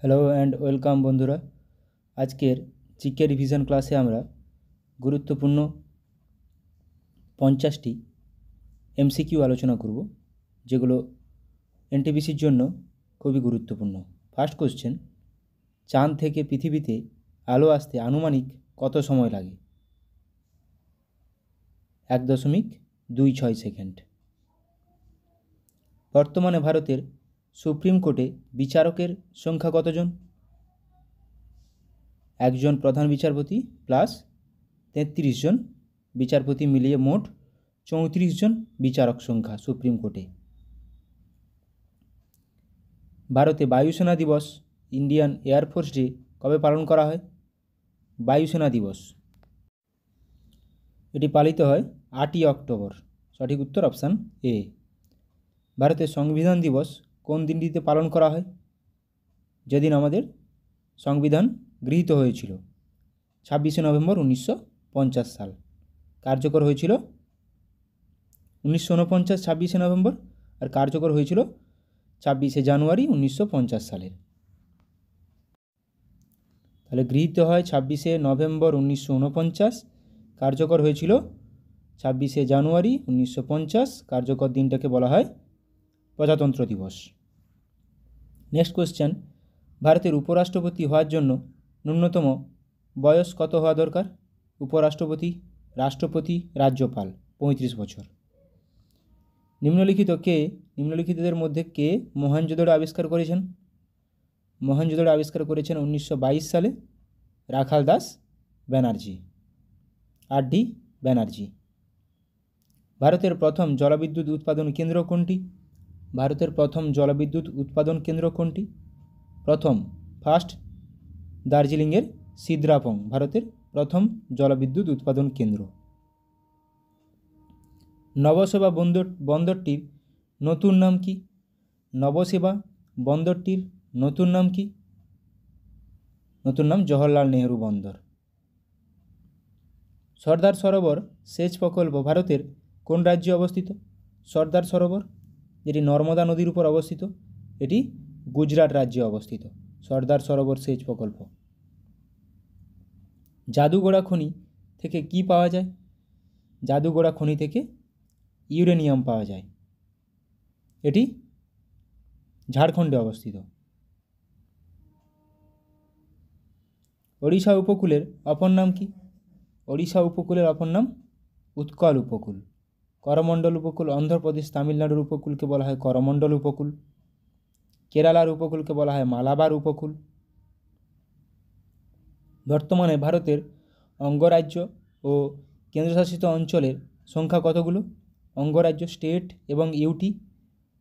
Hello and welcome বন্ধুরা। আজকের GK revision ক্লাসে আমরা গুরুত্বপূর্ণ 50টি এমসিকিউ আলোচনা করব, যেগুলো এনটিপিসির জন্য খুবই গুরুত্বপূর্ণ। ফার্স্ট কোশ্চেন, চাঁদ থেকে পৃথিবীতে আলো আসতে আনুমানিক কত সময় লাগে? 1.26 সেকেন্ড। বর্তমানে ভারতের সুপ্রিম কোর্টে বিচারকের সংখ্যা কতজন? একজন প্রধান বিচারপতি প্লাস 33 জন বিচারপতি মিলিয়ে মোট 34 জন বিচারক সংখ্যা সুপ্রিম কোর্টে। ভারতে বায়ুসেনা দিবস, ইন্ডিয়ান এয়ারফোর্স ডে কবে পালন করা হয়? বায়ুসেনা দিবস এটি পালিত হয় 8ই অক্টোবর। সঠিক উত্তর অপশান এ। ভারতের সংবিধান দিবস কোন দিনটিতে পালন করা হয়? যেদিন আমাদের সংবিধান গৃহীত হয়েছিল, 26শে নভেম্বর 1950 সাল। কার্যকর হয়েছিল 1949 26শে নভেম্বর, আর কার্যকর হয়েছিল 26শে জানুয়ারি 1950 সালের। তাহলে গৃহীত হয় 26শে নভেম্বর 1949, কার্যকর হয়েছিল 26শে জানুয়ারি 1950। কার্যকর দিনটাকে বলা হয় প্রজাতন্ত্র দিবস। নেক্সট কোশ্চেন, ভারতের উপরাষ্ট্রপতি হওয়ার জন্য ন্যূনতম বয়স কত হওয়া দরকার? উপরাষ্ট্রপতি, রাষ্ট্রপতি, রাজ্যপাল 35 বছর। নিম্নলিখিতদের মধ্যে কে মহেঞ্জোদড়ো আবিষ্কার করেছেন? মহেঞ্জোদড়ো আবিষ্কার করেছেন 1922 সালে রাখাল দাস ব্যানার্জি, R.D. ব্যানার্জি। ভারতের প্রথম জলবিদ্যুৎ উৎপাদন কেন্দ্র কোনটি? ভারতের প্রথম জলবিদ্যুৎ উৎপাদন কেন্দ্র কোনটি? ফার্স্ট দার্জিলিংয়ের সিদ্রাপং ভারতের প্রথম জলবিদ্যুৎ উৎপাদন কেন্দ্র। নবসেবা বন্দরটির নতুন নাম কি? নবসেবা বন্দরটির নতুন নাম কি? নতুন নাম জওহরলাল নেহরু বন্দর। সর্দার সরোবর সেচ প্রকল্প ভারতের কোন রাজ্যে অবস্থিত? সর্দার সরোবর, যেটি নর্মদা নদীর উপর অবস্থিত, এটি গুজরাট রাজ্যে অবস্থিত। সর্দার সরোবর সেচ প্রকল্প। জাদুগোড়া খনি থেকে কি পাওয়া যায়? জাদুগোড়া খনি থেকে ইউরেনিয়াম পাওয়া যায়, এটি ঝাড়খণ্ডে অবস্থিত। ওড়িশা উপকূলের অপর নাম কি? ওড়িশা উপকূলের অপর নাম উৎকল উপকূল। করমণ্ডল উপকূল অন্ধ্রপ্রদেশ তামিলনাড়ুর উপকূলকে বলা হয় করমণ্ডল উপকূল। কেরালার উপকূলকে বলা হয় মালাবার উপকূল। বর্তমানে ভারতের অঙ্গরাজ্য ও কেন্দ্রশাসিত অঞ্চলের সংখ্যা কতগুলো? অঙ্গরাজ্য স্টেট এবং ইউটি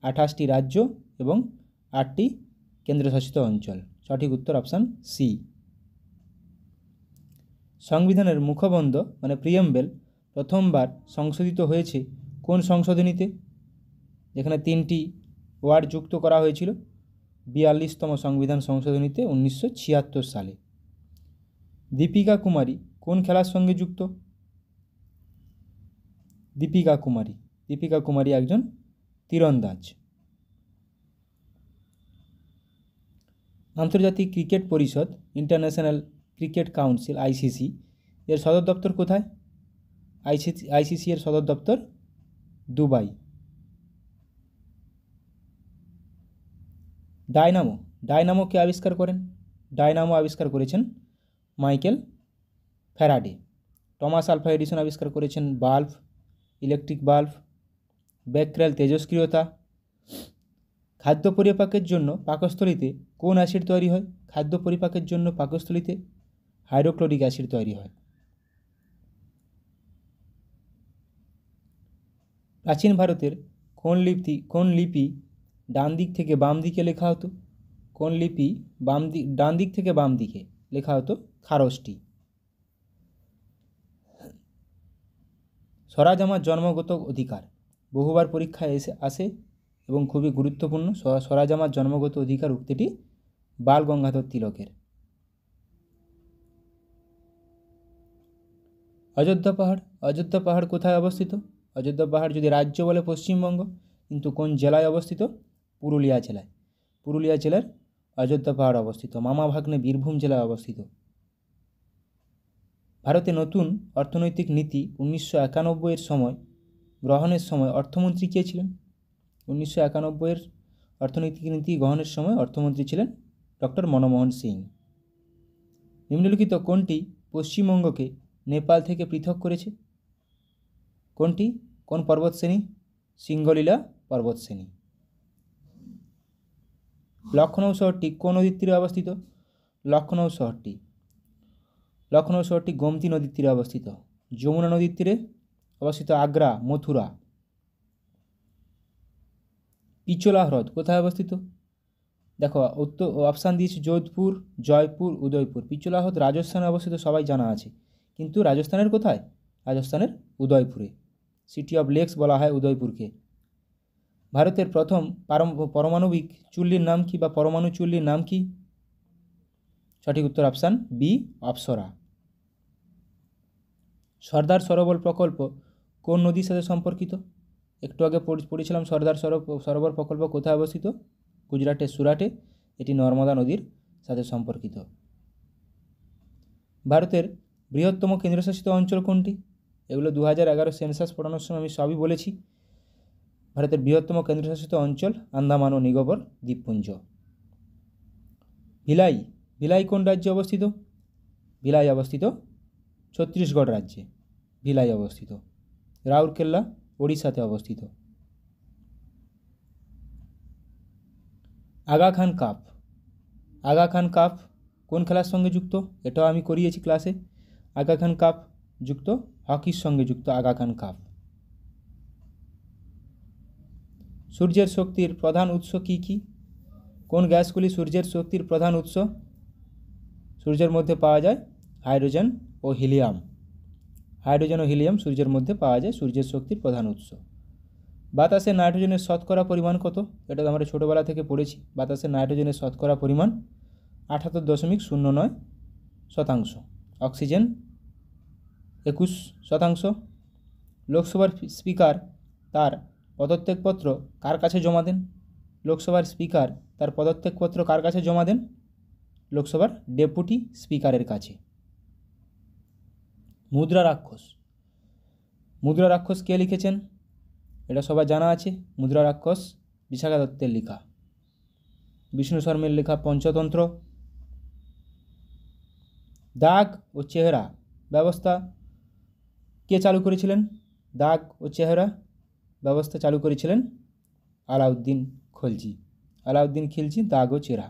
28টি রাজ্য এবং 8টি কেন্দ্রশাসিত অঞ্চল। সঠিক উত্তর অপশান সি। সংবিধানের মুখবন্ধ মানে প্রিয়েম্বেল প্রথমবার সংশোধিত হয়েছে কোন সংশোধনীতে? যেখানে 3টি ওয়ার্ড যুক্ত করা হয়েছিল, 42তম সংবিধান সংশোধনীতে 1976 সালে। দীপিকা কুমারী কোন খেলার সঙ্গে যুক্ত? দীপিকা কুমারী একজন তীরন্দাজ। আন্তর্জাতিক ক্রিকেট পরিষদ ইন্টারন্যাশনাল ক্রিকেট কাউন্সিল ICC এর সদর দপ্তর কোথায়? ICC এর সদর দপ্তর দুবাই। ডায়নামো কে আবিষ্কার করেন? ডায়নামো আবিষ্কার করেছেন Michael Faraday. Thomas Alva Edison আবিষ্কার করেছেন বাল্ব, ইলেকট্রিক বাল্ব। বেক্রেল তেজস্ক্রিয়তা। খাদ্য পরিপাকের জন্য পাকস্থলীতে কোন অ্যাসিড তৈরি হয়? খাদ্য পরিপাকের জন্য পাকস্থলীতে হাইড্রোক্লোরিক অ্যাসিড তৈরি হয়। প্রাচীন ভারতের কোন লিপি ডান দিক থেকে বাম দিকে লেখা হতো? কোন লিপি ডান দিক থেকে বাম দিকে লেখা হতো? খারষ্টি। স্বরাজ আমার জন্মগত অধিকার বহুবার পরীক্ষায় আসে এবং খুবই গুরুত্বপূর্ণ। স্বরাজ আমার জন্মগত অধিকার উক্তিটি বাল গঙ্গাধর তিলকের। অযোধ্যা পাহাড় কোথায় অবস্থিত? অযোধ্যা পাহাড় যদি রাজ্য বলে পশ্চিমবঙ্গ, কিন্তু কোন জেলায় অবস্থিত? পুরুলিয়া জেলায়। পুরুলিয়া জেলার অযোধ্যা পাহাড় অবস্থিত। মামাভাগ্নে বীরভূম জেলায় অবস্থিত। ভারতে নতুন অর্থনৈতিক নীতি 1991-এর সময় গ্রহণের সময় অর্থমন্ত্রী কে ছিলেন? 1991-এর অর্থনৈতিক নীতি গ্রহণের সময় অর্থমন্ত্রী ছিলেন ডক্টর মনমোহন সিং। নিম্নলিখিত কোনটি পশ্চিমবঙ্গকে নেপাল থেকে পৃথক করেছে? কোনটি? কোন পর্বতশ্রেণী? সিঙ্গলীলা পর্বতশ্রেণী। লখনৌ শহরটি কোন নদীর তীরে অবস্থিত? লখনৌ শহরটি গোমতী নদীর তীরে অবস্থিত। যমুনা নদীর তীরে অবস্থিত আগ্রা, মথুরা। পিচোলা হ্রদ কোথায় অবস্থিত? দেখো উত্তর অপশান দিয়েছি যোধপুর, জয়পুর, উদয়পুর। পিচোলা হ্রদ রাজস্থানে অবস্থিত, সবাই জানা আছে, কিন্তু রাজস্থানের কোথায়? রাজস্থানের উদয়পুরে। সিটি অফ লেকস বলা হয় উদয়পুরকে। ভারতের প্রথম পারমাণবিক চুল্লির নাম কি, বা পরমাণু চুল্লির নাম কি? সঠিক উত্তর অপশান বি, অপ্সরা। সর্দার সরোবর প্রকল্প কোন নদীর সাথে সম্পর্কিত? একটু আগে পড়েছিলাম সর্দার সরোবর প্রকল্প কোথায় অবস্থিত? গুজরাটের সুরাটে। এটি নর্মদা নদীর সাথে সম্পর্কিত। ভারতের বৃহত্তম কেন্দ্রশাসিত অঞ্চল কোনটি? এগুলো 2011 সেন্সাস পড়ানোর সময় আমি সবই বলেছি। ভারতের বৃহত্তম কেন্দ্রশাসিত অঞ্চল আন্দামান ও নিকোবর দ্বীপপুঞ্জ। ভিলাই কোন রাজ্যে অবস্থিত? ভিলাই অবস্থিত ছত্তিশগড় রাজ্যে। ভিলাই অবস্থিত। রাউরকেল্লা ওড়িশাতে অবস্থিত। আগা খান কাপ কোন খেলার সঙ্গে যুক্ত? এটাও আমি করিয়েছি ক্লাসে। আগা খান কাপ যুক্ত হকির সঙ্গে যুক্ত আগা খান কাপ। সূর্যের শক্তির প্রধান উৎস কি কি? কোন গ্যাসগুলি সূর্যের শক্তির প্রধান উৎস? সূর্যের মধ্যে পাওয়া যায় হাইড্রোজেন ও হিলিয়াম। হাইড্রোজেন ও হিলিয়াম সূর্যের মধ্যে পাওয়া যায়, সূর্যের শক্তির প্রধান উৎস। বাতাসে নাইট্রোজেনের শতকরা পরিমাণ কত? এটা আমরা ছোটোবেলা থেকে পড়েছি। বাতাসে নাইট্রোজেনের শতকরা পরিমাণ 78.09%। অক্সিজেন 21%। লোকসভার স্পিকার তার পদত্যাগপত্র কার কাছে জমা দেন? লোকসভার স্পিকার তার পদত্যাগপত্র কার কাছে জমা দেন? লোকসভার ডেপুটি স্পিকারের কাছে। মুদ্রা রাক্ষস কে লিখেছেন? এটা সবার জানা আছে। মুদ্রা রাক্ষস বিশাখা দত্তের লেখা। বিষ্ণু শর্মের লেখা পঞ্চতন্ত্র। দাগ ও চেহারা ব্যবস্থা কে চালু করেছিলেন? দাগ ও চেহারা ব্যবস্থা চালু করেছিলেন আলাউদ্দিন খিলজি। দাগ ও চেহারা।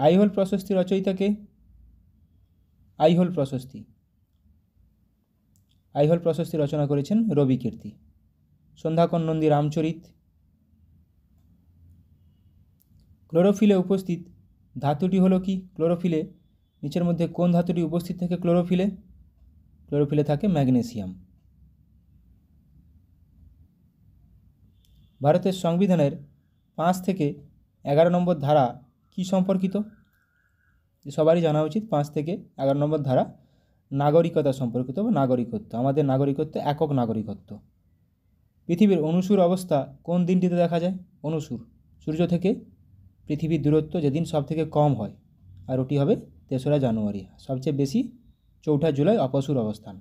আইহোল প্রশস্তি রচয়িতাকে? আইহোল প্রশস্তি রচনা করেছেন রবিকীর্তি। সন্ধ্যাকর নন্দী রামচরিত। ক্লোরোফিলে উপস্থিত ধাতুটি হলো কি? ক্লোরোফিলে নিচের মধ্যে কোন ধাতুটি উপস্থিত থাকে ক্লোরোফিলে থাকে ম্যাগনেসিয়াম। ভারতের সংবিধানের 5 থেকে 11 নম্বর ধারা কি সম্পর্কিত? সবারই জানা উচিত। 5 থেকে 11 নম্বর ধারা নাগরিকতা সম্পর্কিত বা নাগরিকত্ব। আমাদের নাগরিকত্ব একক নাগরিকত্ব। পৃথিবীর অনুসুর অবস্থা কোন দিনটিতে দেখা যায়? অনুসুর সূর্য থেকে পৃথিবীর দূরত্ব যেদিন সব থেকে কম হয়, আর ওটি হবে 3রা জানুয়ারি। সবচেয়ে বেশি 4ঠা জুলাই অপসুর অবস্থান।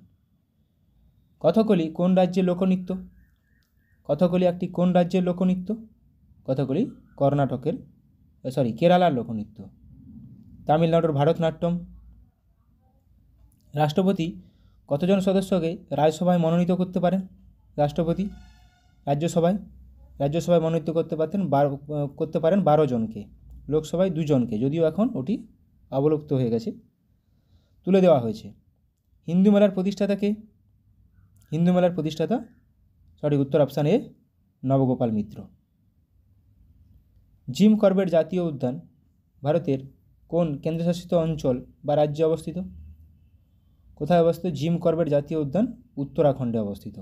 কথাকলি কোন রাজ্যের লোকনৃত্য? কথাকলি একটি কোন রাজ্যের লোকনৃত্য? কথাকলি কেরালার লোকনৃত্য। তামিলনাড়ুর ভারতনাট্যম। রাষ্ট্রপতি কতজন সদস্যকে রাজ্যসভায় মনোনীত করতে পারেন? রাজ্যসভায় মনোনীত করতে পারেন 12 জনকে। লোকসভায় 2 জনকে, যদিও এখন ওটি অবলুপ্ত হয়ে গেছে, তুলে দেওয়া হয়েছে। হিন্দু মেলার প্রতিষ্ঠাতা সঠিক উত্তর option A, Nabagopal Mitra. Jim Corbett জাতীয় উদ্যান ভারতের কোন কেন্দ্রশাসিত অঞ্চল বা রাজ্যে অবস্থিত? কোথায় অবস্থিত জিম করবেট জাতীয় উদ্যান? উত্তরাখণ্ডে অবস্থিত।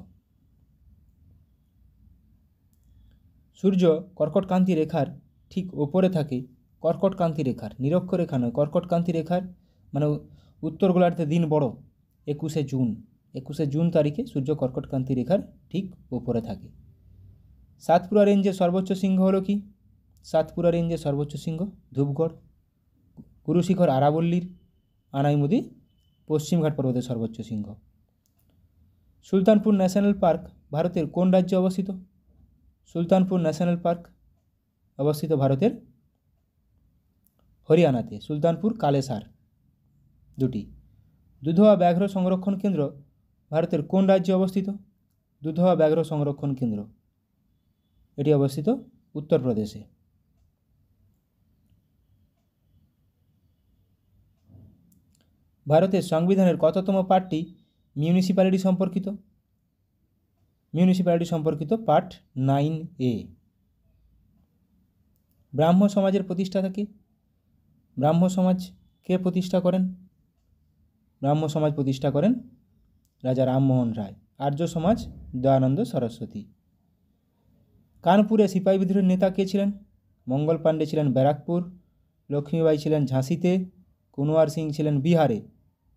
সূর্য কর্কটক্রান্তি রেখার ঠিক ওপরে থাকে। কর্কটক্রান্তি রেখার, নিরক্ষরেখা নয়, কর্কটক্রান্তি রেখার মানে উত্তর গোলার্ধে দিন বড় 21শে জুন তারিখে সূর্য কর্কটক্রান্তি রেখার ঠিক ওপরে থাকে। সাতপুরা রেঞ্জের সর্বোচ্চ শৃঙ্গ হলো কি? সাতপুরা রেঞ্জের সর্বোচ্চ শৃঙ্গ ধূপগড়। গুরুশিখর আরাবল্লীর আনাইমুদি পশ্চিমঘাট পর্বতের সর্বোচ্চ শৃঙ্গ। সুলতানপুর ন্যাশনাল পার্ক ভারতের কোন রাজ্যে অবস্থিত? সুলতানপুর ন্যাশনাল পার্ক অবস্থিত ভারতের হরিয়ানাতে। সুলতানপুর কালেসার দুটি। দুধওয়া ব্যাঘ্র সংরক্ষণ কেন্দ্র ভারতের কোন রাজ্যে অবস্থিত? দুধওয়া ব্যাঘ্র সংরক্ষণ কেন্দ্র এটি অবস্থিত উত্তরপ্রদেশে। ভারতের সংবিধানের কততম পার্টটি মিউনিসিপ্যালিটি সম্পর্কিত? মিউনিসিপ্যালিটি সম্পর্কিত পার্ট 9A। ব্রাহ্ম সমাজের প্রতিষ্ঠাতা কে? ব্রাহ্ম সমাজ কে প্রতিষ্ঠা করেন? ব্রাহ্ম সমাজ প্রতিষ্ঠা করেন রাজা রামমোহন রায়। আর্য সমাজ দয়ানন্দ সরস্বতী। কানপুরে সিপাহী বিদ্রোহের নেতা কে ছিলেন? মঙ্গল পাণ্ডে ছিলেন ব্যারাকপুর, লক্ষ্মীবাই ছিলেন ঝাঁসিতে, কুনওয়ার সিং ছিলেন বিহারে।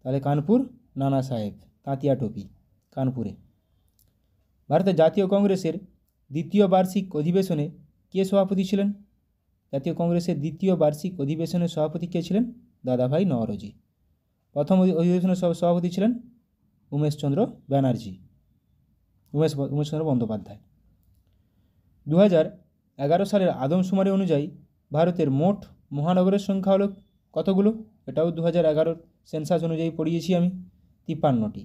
তাহলে কানপুর নানা সাহেব তাঁতিয়া টুপি কানপুরে। ভারতের জাতীয় কংগ্রেসের দ্বিতীয় বার্ষিক অধিবেশনে কে সভাপতি ছিলেন? জাতীয় কংগ্রেসের দ্বিতীয় বার্ষিক অধিবেশনের সভাপতি কে ছিলেন? দাদাভাই নওরোজি। প্রথম অধিবেশনের সভাপতি ছিলেন উমেশচন্দ্র ব্যানার্জি, উমেশচন্দ্র বন্দ্যোপাধ্যায়। 2011 সালের আদমশুমারি অনুযায়ী ভারতের মোট মহানগরের সংখ্যা হলো কতগুলো? এটাও 2011 সেন্সাস অনুযায়ী পড়িয়েছি আমি, 53টি।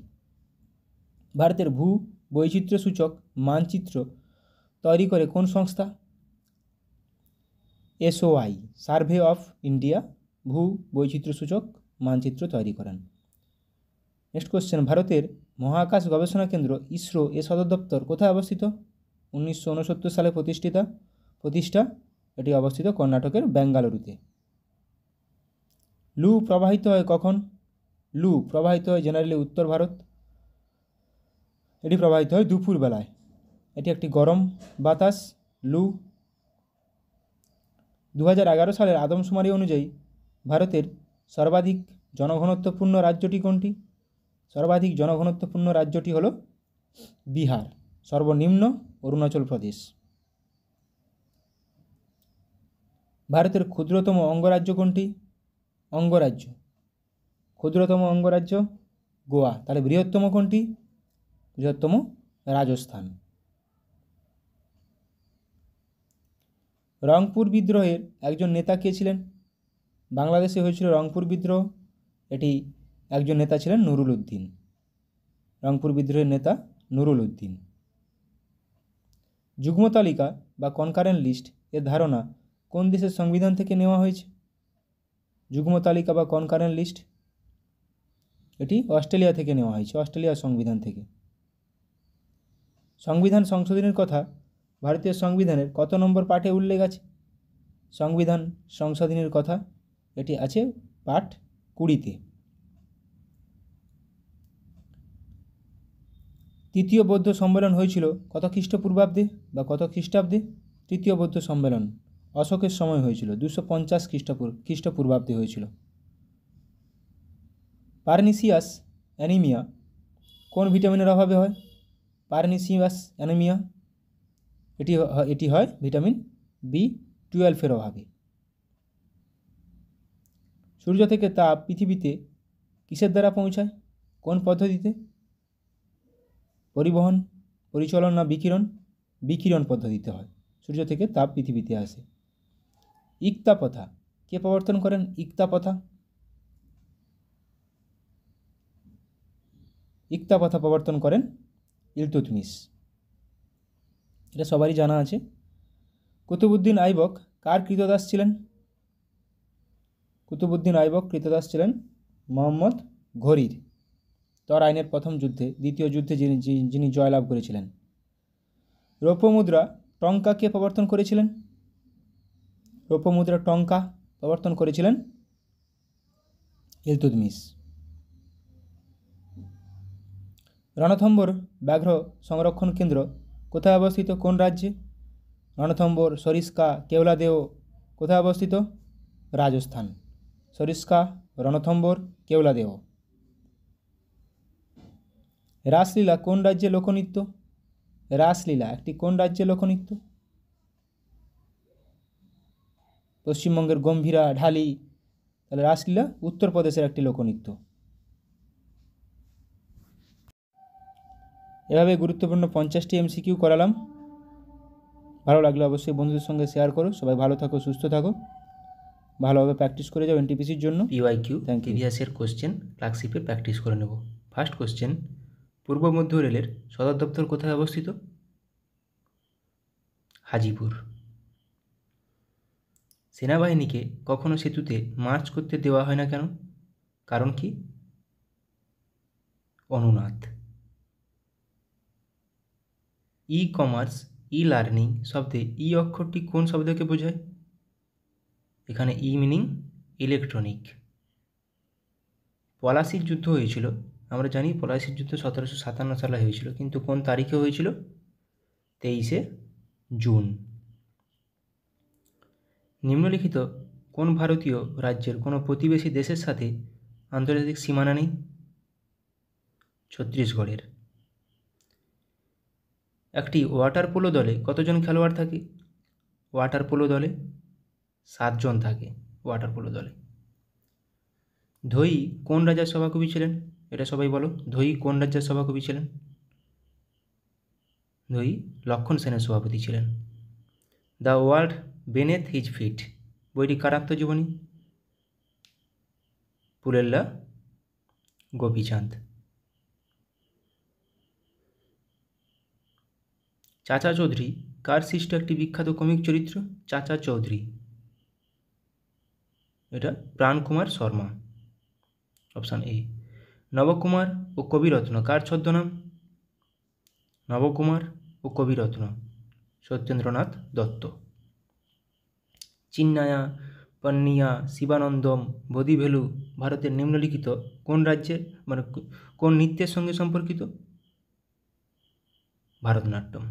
ভারতের ভূ বৈচিত্র্য সূচক মানচিত্র তৈরি করে কোন সংস্থা? SOI, সার্ভে অফ ইন্ডিয়া ভূ বৈচিত্র্য সূচক মানচিত্র তৈরি করেন। নেক্সট কোশ্চেন, ভারতের মহাকাশ গবেষণা কেন্দ্র ইসরো এর সদর দপ্তর কোথায় অবস্থিত? 1969 সালে প্রতিষ্ঠা। এটি অবস্থিত কর্ণাটকের বেঙ্গালুরুতে। লু প্রবাহিত হয় কখন? লু প্রবাহিত হয় জেনারেলি উত্তর ভারত। এটি প্রবাহিত হয় দুপুর বেলায়। এটি একটি গরম বাতাস লু। 2011 সালের আদমশুমারি অনুযায়ী ভারতের সর্বাধিক জনঘনত্বপূর্ণ রাজ্যটি কোনটি? সর্বাধিক জনঘনত্বপূর্ণ রাজ্যটি হল বিহার, সর্বনিম্ন অরুণাচল প্রদেশ। ভারতের ক্ষুদ্রতম অঙ্গরাজ্য কোনটি? অঙ্গরাজ্য, ক্ষুদ্রতম অঙ্গরাজ্য গোয়া। তাহলে বৃহত্তম কোনটি? বৃহত্তম রাজস্থান। রংপুর বিদ্রোহের একজন নেতা কে ছিলেন? বাংলাদেশে হয়েছিল রংপুর বিদ্রোহ, এটি একজন নেতা ছিলেন নুরুল উদ্দিন। রংপুর বিদ্রোহের নেতা নুরুল উদ্দিন। যুগ্ম তালিকা বা কনকারেন্ট লিস্ট এর ধারণা কোন দেশের সংবিধান থেকে নেওয়া হয়েছে? যুগ্ম তালিকা বা কনকারেন্ট লিস্ট এটি অস্ট্রেলিয়া থেকে নেওয়া হয়েছে, অস্ট্রেলিয়ার সংবিধান থেকে। সংবিধান সংশোধনের কথা ভারতীয় সংবিধানের কত নম্বর পার্টে উল্লেখ আছে? সংবিধান সংশোধনের কথা এটি আছে পার্ট 20-তে। তৃতীয় বৌদ্ধ সম্মেলন হয়েছিল কত খ্রিস্টপূর্বাব্দে বা কত খ্রিস্টাব্দে? তৃতীয় বৌদ্ধ সম্মেলন অশোকের সময় হয়েছিল, 250 খ্রিস্টপূর্বাব্দে হয়েছিল। পারনিসিয়াস অ্যানিমিয়া কোন ভিটামিনের অভাবে হয়? পারনিসিয়াস অ্যানিমিয়া এটি হয় ভিটামিন B12 অভাবে। সূর্য থেকে তাপ পৃথিবীতে কিসের দ্বারা পৌঁছায়? কোন পদ্ধতিতে? পরিবহন, পরিচলন না বিকিরণ? বিকিরণ পদ্ধতিতে হয়। সূর্য থেকে তাপ পৃথিবীতে আসে। ইক্তা প্রথা কে প্রবর্তন করেন? ইক্তা প্রথা প্রবর্তন করেন ইলতুৎমিশ। এটা সবারই জানা আছে। কুতুবউদ্দিন আইবক কার কৃতদাস ছিলেন? কুতুবউদ্দিন আইবক কৃতদাস ছিলেন মোহাম্মদ ঘুরির। তরাইনের প্রথম যুদ্ধে, দ্বিতীয় যুদ্ধে যিনি জয়লাভ করেছিলেন। রৌপ্য মুদ্রা টঙ্কা কে প্রবর্তন করেছিলেন? রৌপ্য মুদ্রা টঙ্কা প্রবর্তন করেছিলেন ইলতুৎমিশ। রণথম্বর ব্যাঘ্র সংরক্ষণ কেন্দ্র কোথায় অবস্থিত? কোন রাজ্যে? রণথম্বর, সরিস্কা, কেওলাদেও কোথায় অবস্থিত? রাজস্থান। সরিস্কা, রণথম্বর, কেওলাদেও। রাসলীলা কোন রাজ্যে লোকনৃত্য? রাসলীলা একটি কোন রাজ্যে লোকনৃত্য? পশ্চিমবঙ্গের গম্ভীরা, ঢালি। তাহলে রাসলীলা উত্তরপ্রদেশের একটি লোকনৃত্য। এভাবে গুরুত্বপূর্ণ 50টি MCQ করালাম। ভালো লাগলে অবশ্যই বন্ধুদের সঙ্গে শেয়ার করো। সবাই ভালো থাকো, সুস্থ থাকো, ভালোভাবে প্র্যাকটিস করে যাও NTPCর জন্য। PYQ প্রিভিয়াসের কোশ্চেন ক্লার্কশিপে প্র্যাকটিস করে নেব। ফার্স্ট কোশ্চেন, পূর্ব মধ্য রেলের সদর দপ্তর কোথায় অবস্থিত? হাজিপুর। সেনাবাহিনীকে কখনো সেতুতে মার্চ করতে দেওয়া হয় না কেন? কারণ কি? অনুনাদ। ই-কমার্স, ই-লার্নিং শব্দে ই অক্ষরটি কোন শব্দকে বোঝায়? এখানে ই মিনিং ইলেকট্রনিক। পলাশির যুদ্ধ হয়েছিল, আমরা জানি পলাশির যুদ্ধ 1757 সালে হয়েছিল, কিন্তু কোন তারিখে হয়েছিল? 23শে জুন। নিম্নলিখিত কোন ভারতীয় রাজ্যের কোনো প্রতিবেশী দেশের সাথে আন্তর্জাতিক সীমানা নেই? ছত্তিশগড়ের। একটি ওয়াটার পোলো দলে কতজন খেলোয়াড় থাকে? ওয়াটার পোলো দলে 7 জন থাকে। ওয়াটার পোলো দলে। ধোই কোন রাজার সভাকবি ছিলেন? এটা সবাই বলো, ধোই কোন রাজ্যের সভাকবি ছিলেন? ধোই লক্ষণ সেনের সভাপতি ছিলেন। দ্য ওয়ার্ল্ড বেনেথ হিজ ফিট বইটি কার আত্মজীবনী? পুলেল্লা গোপীচাঁদ। চাচা চৌধুরী কার সৃষ্ট একটি বিখ্যাত কমিক চরিত্র? চাচা চৌধুরী, এটা প্রাণকুমার শর্মা। Option A. নবকুমার ও কবিরত্ন কার ছদ্মনাম? নবকুমার ও কবিরত্ন সত্যেন্দ্রনাথ দত্ত। চিন্নায়া, পন্নিয়া, শিবানন্দম, বোধিভেলু ভারতের নিম্নলিখিত কোন রাজ্যের কোন নৃত্যের সঙ্গে সম্পর্কিত? ভারতনাট্যম।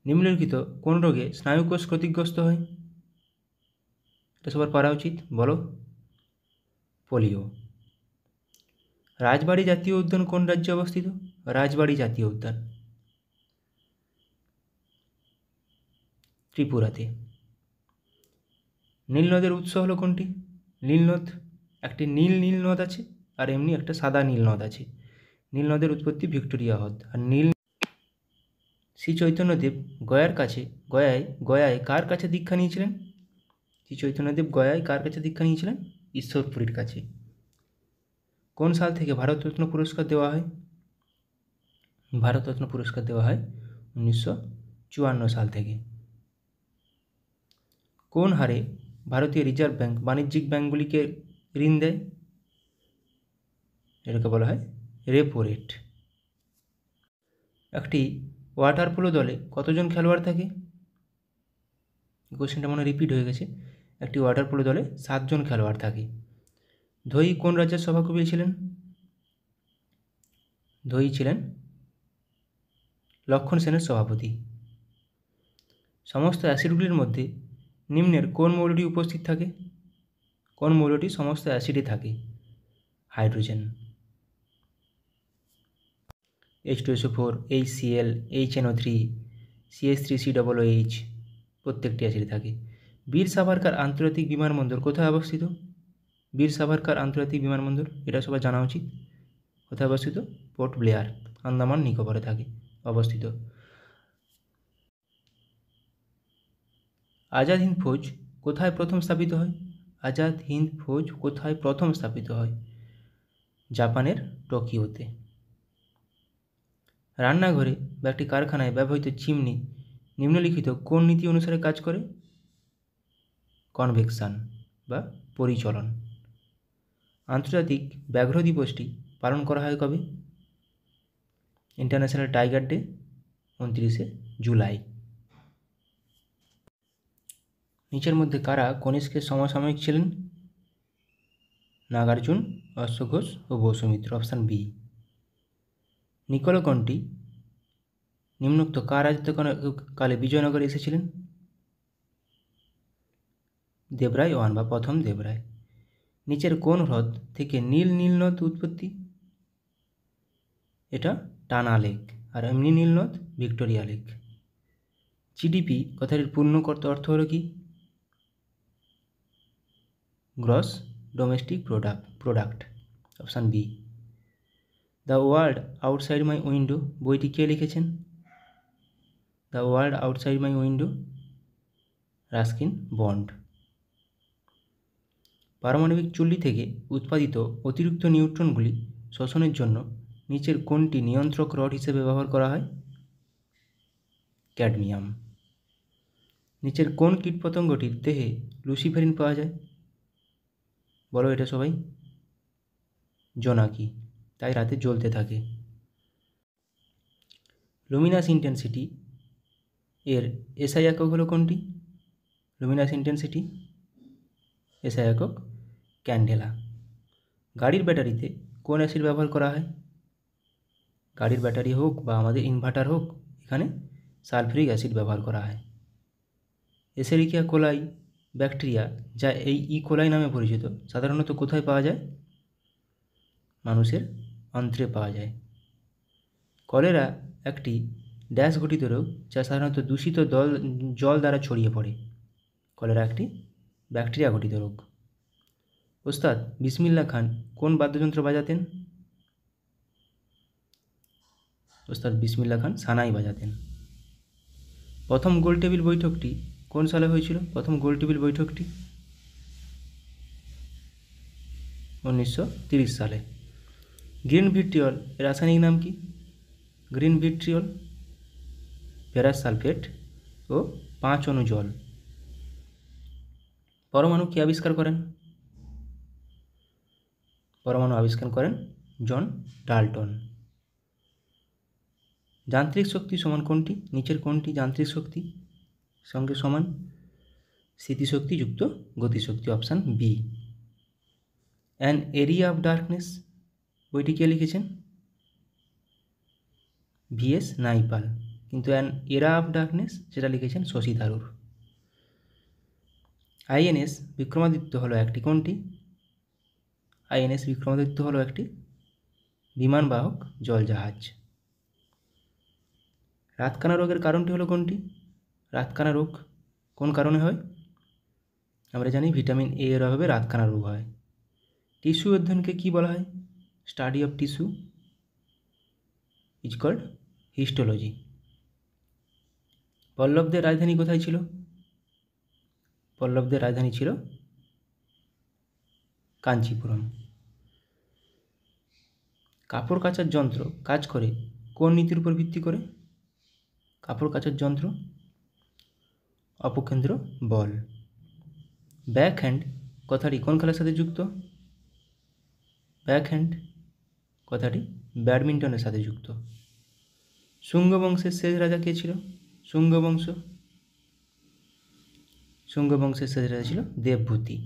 নিম্নলিখিত কোন রোগে স্নায়ুকোষ ক্ষতিগ্রস্ত হয়? এটা সবার পারা উচিত, বলো। পোলিও। রাজবাড়ী জাতীয় উদ্যান কোন রাজ্যে অবস্থিত? রাজবাড়ী জাতীয় উদ্যান ত্রিপুরাতে। নীলনদের উৎস হলো কোনটি? নীলনদ, একটি নীল নদ আছে আর এমনি একটা সাদা নীল নদ আছে। নীলনদের উৎপত্তি ভিক্টোরিয়া হ্রদ। আর শ্রী চৈতন্যদেব গয়ায় কার কাছে দীক্ষা নিয়েছিলেন? শ্রী চৈতন্যদেব গয়ায় কার কাছে দীক্ষা নিয়েছিলেন? ঈশ্বরপুরীর কাছে। কোন সাল থেকে ভারতরত্ন পুরস্কার দেওয়া হয়? ভারতরত্ন পুরস্কার দেওয়া হয় 1954 সাল থেকে। কোন হারে ভারতীয় রিজার্ভ ব্যাঙ্ক বাণিজ্যিক ব্যাঙ্কগুলিকে ঋণ দেয়? এটাকে বলা হয় রেপো রেট। একটি ওয়াটার পোলো দলে কতজন খেলোয়াড় থাকে? কোশ্চেনটা মনে রিপিট হয়ে গেছে। একটি ওয়াটার পোলো দলে 7 জন খেলোয়াড় থাকে। ধোই কোন রাজ্যের সভাকবি ছিলেন? ধোই ছিলেন লক্ষণ সেনের সভাপতি। সমস্ত অ্যাসিডগুলির মধ্যে নিম্নের কোন মৌলটি উপস্থিত থাকে? কোন মৌলটি সমস্ত অ্যাসিডে থাকে? Hydrogen. H2SO4, HCl, HNO3, CH3COOH প্রত্যেকটি অ্যাসিডে থাকে। বীর সাভারকার আন্তর্জাতিক বিমানবন্দর কোথায় অবস্থিত? বীর সাভারকার আন্তর্জাতিক বিমানবন্দর, এটা সবার জানা উচিত। কোথায় অবস্থিত? পোর্ট ব্লেয়ার, আন্দামান নিকোবরে থাকে অবস্থিত। আজাদ হিন্দ ফৌজ কোথায় প্রথম স্থাপিত হয়? আজাদ হিন্দ ফৌজ কোথায় প্রথম স্থাপিত হয়? জাপানের টোকিওতে। রান্নাঘরে বা একটি কারখানায় ব্যবহৃত চিমনি নিম্নলিখিত কোন নীতি অনুসারে কাজ করে? কনভেকশন বা পরিচলন। আন্তর্জাতিক ব্যাঘ্র দিবসটি পালন করা হয় কবে? ইন্টারন্যাশনাল টাইগার ডে 29শে জুলাই। নিচের মধ্যে কারা কনিষ্কের সমসাময়িক ছিলেন? নাগার্জুন, অশ্বঘোষ ও বসুমিত্র। Option B. নিকলকণ্ঠী নিম্নোক্ত কার রাজত্বকালে বিজয়নগরে এসেছিলেন? দেবরায় ওয়ান বা প্রথম দেবরায়। নিচের কোন হ্রদ থেকে নীলনদ উৎপত্তি? এটা টানা লেক। আর এমনি নীলনদ ভিক্টোরিয়া লেক। জিডিপি কথাটির পূর্ণ অর্থ হলো কি? Gross domestic product, option B. The world outside my window বইটি কে লিখেছেন? The world outside my window, Ruskin Bond. পারমাণবিক চুল্লি থেকে উৎপাদিত অতিরিক্ত নিউট্রনগুলি শোষণের জন্য নিচের কোনটি নিয়ন্ত্রক রড হিসেবে ব্যবহার করা হয়? ক্যাডমিয়াম। নিচের কোন কীটপতঙ্গটির দেহে লুসিফেরিন পাওয়া যায়? বলো এটা সবাই। জোনাকি, তাই রাতে জ্বলতে থাকে। লুমিনাস ইন্টেন্সিটি এর এসআই একক হলো কোনটি? লুমিনাস ইন্টেন্সিটি এসআই একক ক্যান্ডেলা। গাড়ির ব্যাটারিতে কোন অ্যাসিড ব্যবহার করা হয়? গাড়ির ব্যাটারি হোক বা আমাদের ইনভার্টার হোক, এখানে সালফিউরিক অ্যাসিড ব্যবহার করা হয়। এসেরিকিয়া কোলাই ব্যাকটেরিয়া, যা এই কোলাই নামে পরিচিত, সাধারণত কোথায় পাওয়া যায়? মানুষের অন্ত্রে পাওয়া যায়। কলেরা একটি ড্যাশ ঘটিত রোগ, যা সাধারণত দূষিত জল দ্বারা ছড়িয়ে পড়ে। কলেরা একটি ব্যাকটেরিয়া ঘটিত রোগ। ওস্তাদ বিসমিল্লাহ খান কোন বাদ্যযন্ত্র বাজাতেন? ওস্তাদ বিসমিল্লাহ খান সানাই বাজাতেন। প্রথম গোলটেবিল বৈঠকটি কোন সালে হয়েছিল? প্রথম গোলটেবিল বৈঠকটি 1930 সালে। গ্রিন ভিট্রিয়ল এর রাসায়নিক নাম কি? গ্রিন ভিট্রিয়ল ফেরাস সালফেট ও 5 অণু জল। পরমাণু কে আবিষ্কার করেন? পরমাণু আবিষ্কার করেন জন ডাল্টন। যান্ত্রিক শক্তি সমান কোনটি? নিচের কোনটি যান্ত্রিক শক্তি সঙ্গে সমান? স্থিতিশক্তি যুক্ত গতিশক্তি, option B. An area of darkness বইটি কে লিখেছেন? ভিএস নাইপাল। কিন্তু অ্যান এরা অফ ডার্কনেস সেটা লিখেছেন শশী থারুর। আইএনএস বিক্রমাদিত্য হলো একটি কোনটি? আইএনএস বিক্রমাদিত্য হলো একটি বিমানবাহক জলজাহাজ। রাতকানা রোগের কারণটি হলো কোনটি? রাতকানা রোগ কোন কারণে হয়? আমরা জানি ভিটামিন এ এর অভাবে রাতকানা রোগ হয়। টিস্যু অধ্যয়নকে কী বলা হয়? Study of tissue is called histology. পল্লবদের রাজধানী কোথায় ছিল? পল্লবদের রাজধানী ছিল কাঞ্চিপুরম। কাপড় কাচার যন্ত্র কাজ করে কোন নীতির উপর ভিত্তি করে? কাপড় কাচার যন্ত্র অপকেন্দ্র বল। ব্যাক হ্যান্ড কথাটি কোন খেলার সাথে যুক্ত? ব্যাক হ্যান্ড কথাটি ব্যাডমিন্টনের সাথে যুক্ত। শুঙ্গ বংশের শেষ রাজা কে ছিল? শুঙ্গ বংশের শেষ রাজা ছিল দেবভূতি।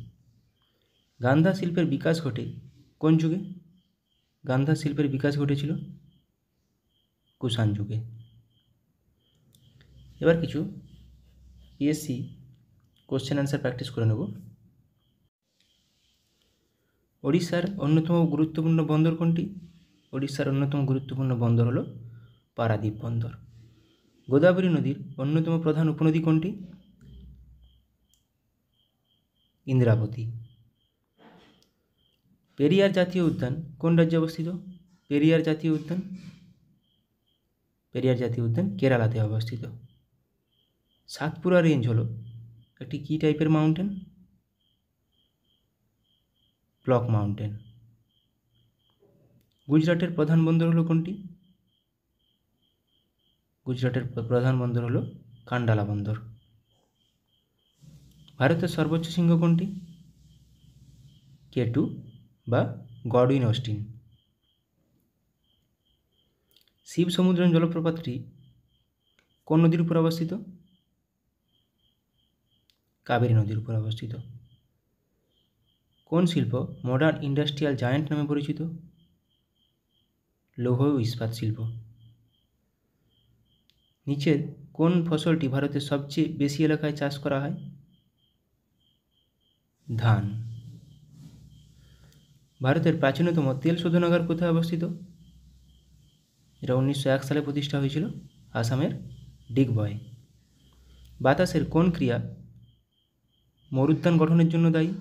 গান্ধা শিল্পের বিকাশ ঘটে কোন যুগে? গান্ধা শিল্পের বিকাশ ঘটেছিল কুষাণ যুগে। এবার কিছু পিএসসি কোশ্চেন অ্যান্সার প্র্যাকটিস করে নেব। ওড়িশার অন্যতম গুরুত্বপূর্ণ বন্দর কোনটি? ওড়িশার অন্যতম গুরুত্বপূর্ণ বন্দর হলো পারাদ্বীপ বন্দর। গোদাবরী নদীর অন্যতম প্রধান উপনদী কোনটি? ইন্দ্রাবতী। পেরিয়ার জাতীয় উদ্যান কোন রাজ্যে অবস্থিত? পেরিয়ার জাতীয় উদ্যান কেরালাতে অবস্থিত। সাতপুরা রেঞ্জ হলো একটি কী টাইপের মাউন্টেন? Block mountain. গুজরাটের প্রধান বন্দর হলো কোনটি? গুজরাটের প্রধান বন্দর হলো কান্ডালা বন্দর। ভারতের সর্বোচ্চ শৃঙ্গ কোনটি? K2 বা গডউইন অস্টিন। শিব সমুদ্রম জলপ্রপাতটি কোন নদীর উপর অবস্থিত? কাবেরী নদীর উপর অবস্থিত। কোন শিল্প মডার্ন ইন্ডাস্ট্রিয়াল জায়ান্ট নামে পরিচিত? লৌহ ও ইস্পাত শিল্প। নিচের কোন ফসলটি ভারতের সবচেয়ে বেশি এলাকায় চাষ করা হয়? ধান। ভারতের প্রাচীনতম তেল শোধনাগার কোথায় অবস্থিত? এটা 1901 সালে প্রতিষ্ঠা হয়েছিল আসামের ডিগবয়ে। বাতাসের কোন ক্রিয়া মরুদ্যান গঠনের জন্য দায়ী?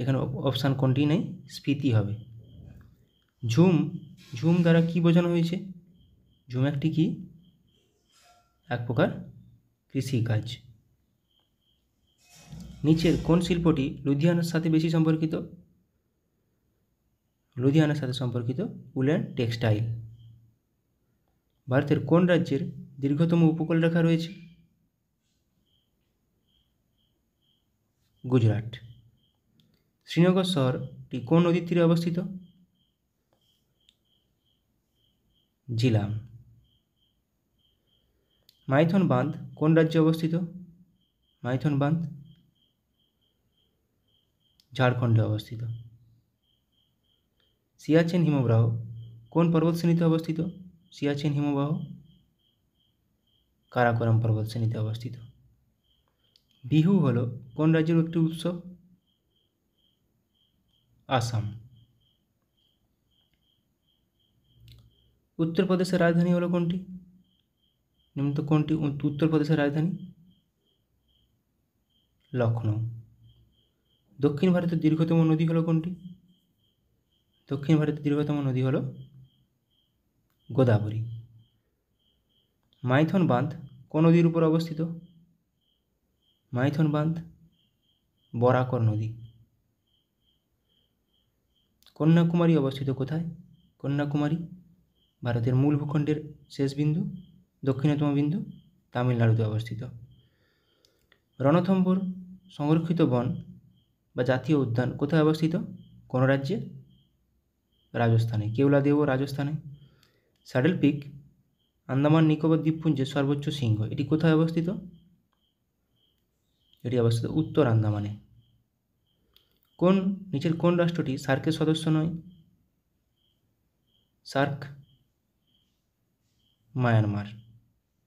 এখানে অপশান কোনটি নেই, স্ফীতি হবে। ঝুম, ঝুম দ্বারা কি বোঝানো হয়েছে? ঝুম একটি কি? এক প্রকার কৃষিকাজ। নিচের কোন শিল্পটি লুধিয়ানার সাথে বেশি সম্পর্কিত? লুধিয়ানার সাথে সম্পর্কিত উল অ্যান্ড টেক্সটাইল। ভারতের কোন রাজ্যের দীর্ঘতম উপকূলরেখা রয়েছে? গুজরাট। শ্রীনগর শহরটি কোন নদীর তীরে অবস্থিত? জিলাম। মাইথন বাঁধ কোন রাজ্যে অবস্থিত? মাইথন বাঁধ ঝাড়খণ্ডে অবস্থিত। সিয়াচেন হিমবাহ কোন পর্বতশ্রেণীতে অবস্থিত? সিয়াচেন হিমবাহ কারাকোরাম পর্বতশ্রেণীতে অবস্থিত। বিহু হলো কোন রাজ্যের একটি উৎসব? আসাম। উত্তরপ্রদেশের রাজধানী হলো কোনটি? নিম্নলিখিত কোনটি উত্তরপ্রদেশের রাজধানী? লখনৌ। দক্ষিণ ভারতের দীর্ঘতম নদী হলো কোনটি? দক্ষিণ ভারতের দীর্ঘতম নদী হলো গোদাবরী। মাইথন বাঁধ কোন নদীর উপর অবস্থিত? মাইথন বাঁধ বরাকর নদী। কন্যাকুমারী অবস্থিত কোথায়? কন্যাকুমারী ভারতের মূল ভূখণ্ডের শেষ বিন্দু, দক্ষিণতম বিন্দু, তামিলনাড়ুতে অবস্থিত। রণথম্ভোর সংরক্ষিত বন বা জাতীয় উদ্যান কোথায় অবস্থিত? কোন রাজ্যে? রাজস্থানে। কেওলাদেও রাজস্থানে। স্যাডেল পিক আন্দামান নিকোবর দ্বীপপুঞ্জের সর্বোচ্চ শৃঙ্গ, এটি কোথায় অবস্থিত? এটি অবস্থিত উত্তর আন্দামানে। নিচের কোন রাষ্ট্রটি সার্কের সদস্য নয়? SAARC Myanmar.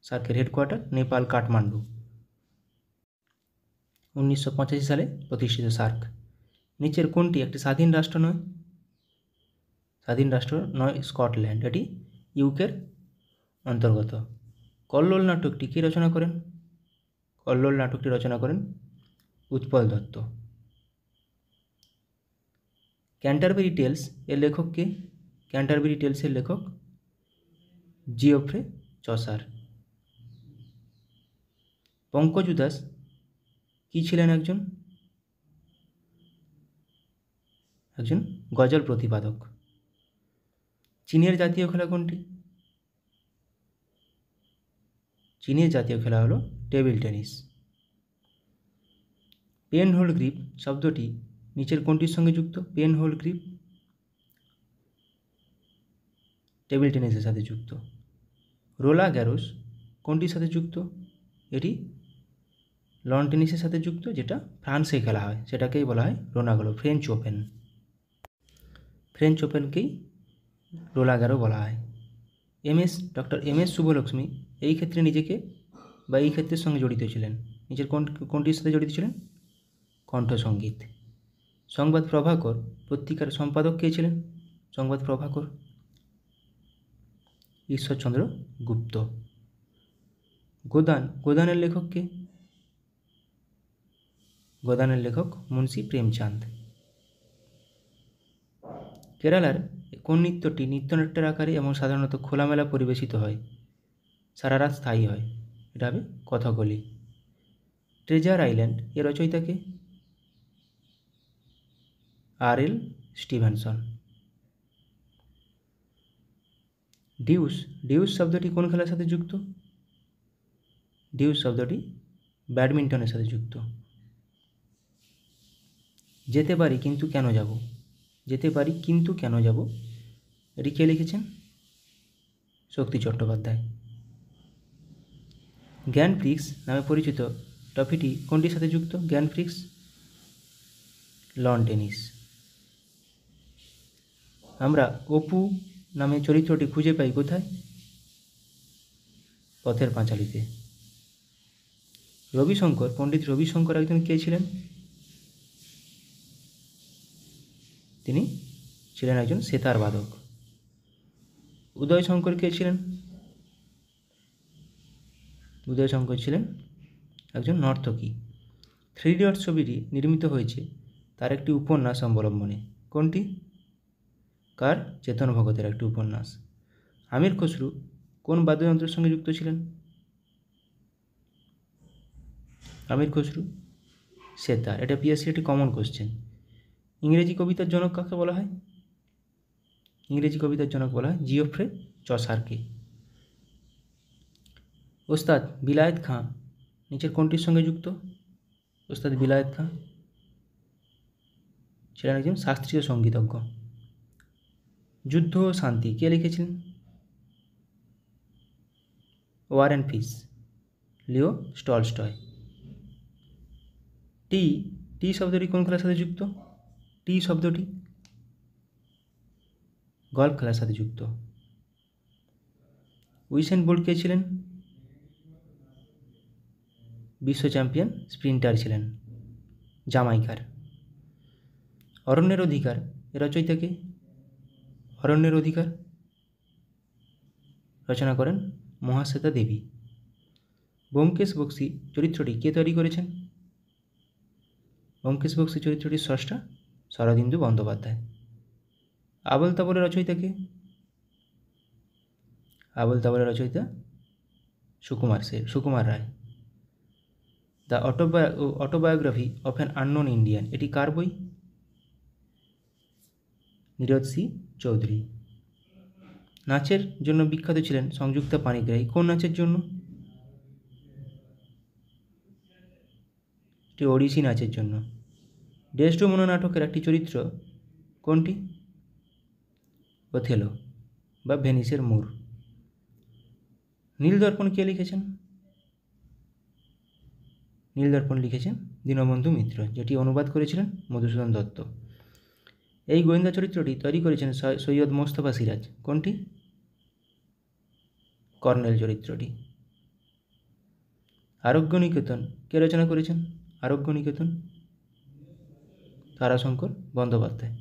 সার্কের হেডকোয়ার্টার নেপাল কাঠমান্ডু। 1985 সালে প্রতিষ্ঠিত সার্ক। নিচের কোনটি একটি স্বাধীন রাষ্ট্র নয়? স্বাধীন রাষ্ট্র নয় স্কটল্যান্ড, এটি ইউকের অন্তর্গত। কল্লোল নাটকটি কে রচনা করেন? কল্লোল নাটকটি রচনা করেন উৎপল দত্ত। ক্যান্টারবেরি টেলস এর লেখক কে? ক্যান্টারবেরি টেলসের লেখক জিওফ্রে চসার। পঙ্কজ উদাস কি ছিলেন? একজন গজল প্রতিপাদক। চীনের জাতীয় খেলা কোনটি? চীনের জাতীয় খেলা হলো table tennis. Pen hold grip শব্দটি নিচের কোনটির সঙ্গে যুক্ত? পেন হোল্ড গ্রিপ টেবিল টেনিসের সাথে যুক্ত। রোলা গ্যারোস কোনটির সাথে যুক্ত? এটি লন টেনিসের সাথে যুক্ত, যেটা ফ্রান্সে খেলা হয়, সেটাকেই বলা হয় Roland Garros, French Open. French ওপেনকেই রোলা গ্যারো বলা হয়। ডক্টর এম এস শুভলক্ষ্মী এই ক্ষেত্রে নিজেকে বা এই ক্ষেত্রের সঙ্গে জড়িত ছিলেন। নিচের কোনটির সাথে জড়িত ছিলেন? কণ্ঠসঙ্গীত। সংবাদ প্রভাকর পত্রিকার সম্পাদক কে ছিলেন? সংবাদ প্রভাকর ঈশ্বরচন্দ্র গুপ্ত। গোদানের লেখক কে? গোদানের লেখক মুন্সি প্রেমচাঁদ। কেরালার কোন নৃত্যটি নৃত্যনাট্যের আকারে এবং সাধারণত খোলামেলা পরিবেশিত হয়, সারা রাত স্থায়ী হয়? এটা হবে কথাকলি। ট্রেজার আইল্যান্ড এর রচয়িতা কে? আর.এল. স্টিভেনসন। ডিউস শব্দটি কোন খেলার সাথে যুক্ত? ডিউস শব্দটি ব্যাডমিন্টনের সাথে যুক্ত। যেতে পারি কিন্তু কেন যাব? যেতে পারি কিন্তু কেন যাব, এটি কে লিখেছেন? শক্তি চট্টোপাধ্যায়। গ্র্যান্ড প্রিক্স নামে পরিচিত ট্রফিটি কোনটির সাথে যুক্ত? Grand Prix loan tennis. আমরা অপু নামে চরিত্রটি খুঁজে পাই কোথায়? পথের পাঁচালীতে। পণ্ডিত রবিশঙ্কর একজন কে ছিলেন? তিনি ছিলেন একজন সেতার বাদক। উদয়শঙ্কর কে ছিলেন? উদয়শঙ্কর ছিলেন একজন নর্তকী। 3 ইডিয়টস ছবিটি নির্মিত হয়েছে তার একটি উপন্যাস অবলম্বনে। কোনটি? কার? চেতন ভগতের একটি উপন্যাস। আমির খসরু কোন বাদ্যযন্ত্রের সঙ্গে যুক্ত ছিলেন? আমির খসরু সেতার। এটা পিএসসি একটি কমন কোশ্চেন। ইংরেজি কবিতার জনক কাকে বলা হয়? ইংরেজি কবিতার জনক বলা হয় জিওফ্রে চসারকে। ওস্তাদ বিলায়েত খাঁ নিচের কোনটির সঙ্গে যুক্ত? ওস্তাদ বিলায়েত খাঁ ছিলেন একজন শাস্ত্রীয় সঙ্গীতজ্ঞ। যুদ্ধ ও শান্তি কে লিখেছিলেন? War and peace, Leo Tolstoy. Tee শব্দটি কোন খেলার সাথে যুক্ত? টি শব্দটি গল্ফ খেলার সাথে যুক্ত। উইসেন বোল্ট কে ছিলেন? বিশ্ব চ্যাম্পিয়ন স্প্রিন্টার ছিলেন, জামাইকার। অরণ্যের অধিকার এর রচয়িতা কে? অরণ্যের অধিকার রচনা করেন মহাশ্বেতা দেবী। ব্যোমকেশ বক্সী চরিত্রটি কে তৈরি করেছেন? ব্যোমকেশ বক্সী চরিত্রটির স্রষ্টা শরদিন্দু বন্দ্যোপাধ্যায়। আবোল তাবোলের রচয়িতা কে? আবোল তাবোলের রচয়িতা Sukumar Ray. The autobiography of an unknown Indian এটি কার বই? নীরজ সি চৌধুরী। নাচের জন্য বিখ্যাত ছিলেন সংযুক্তা পাণিগ্রাহী। কোন নাচের জন্য? এটি ওড়িশি নাচের জন্য। ডেসডেমোনা নাটকের একটি চরিত্র কোনটি? ওথেলো বা ভেনিসের মূর। নীলদর্পণ কে লিখেছেন? নীলদর্পণ লিখেছেন দীনবন্ধু মিত্র, যেটি অনুবাদ করেছিলেন মধুসূদন দত্ত। এই গোয়েন্দা চরিত্রটি তৈরি করেছেন সৈয়দ মোস্তফা সিরাজ। কোনটি? কর্নেল চরিত্রটি। আরোগ্য নিকেতন কে রচনা করেছেন? আরোগ্য নিকেতন তারাশঙ্কর বন্দ্যোপাধ্যায়।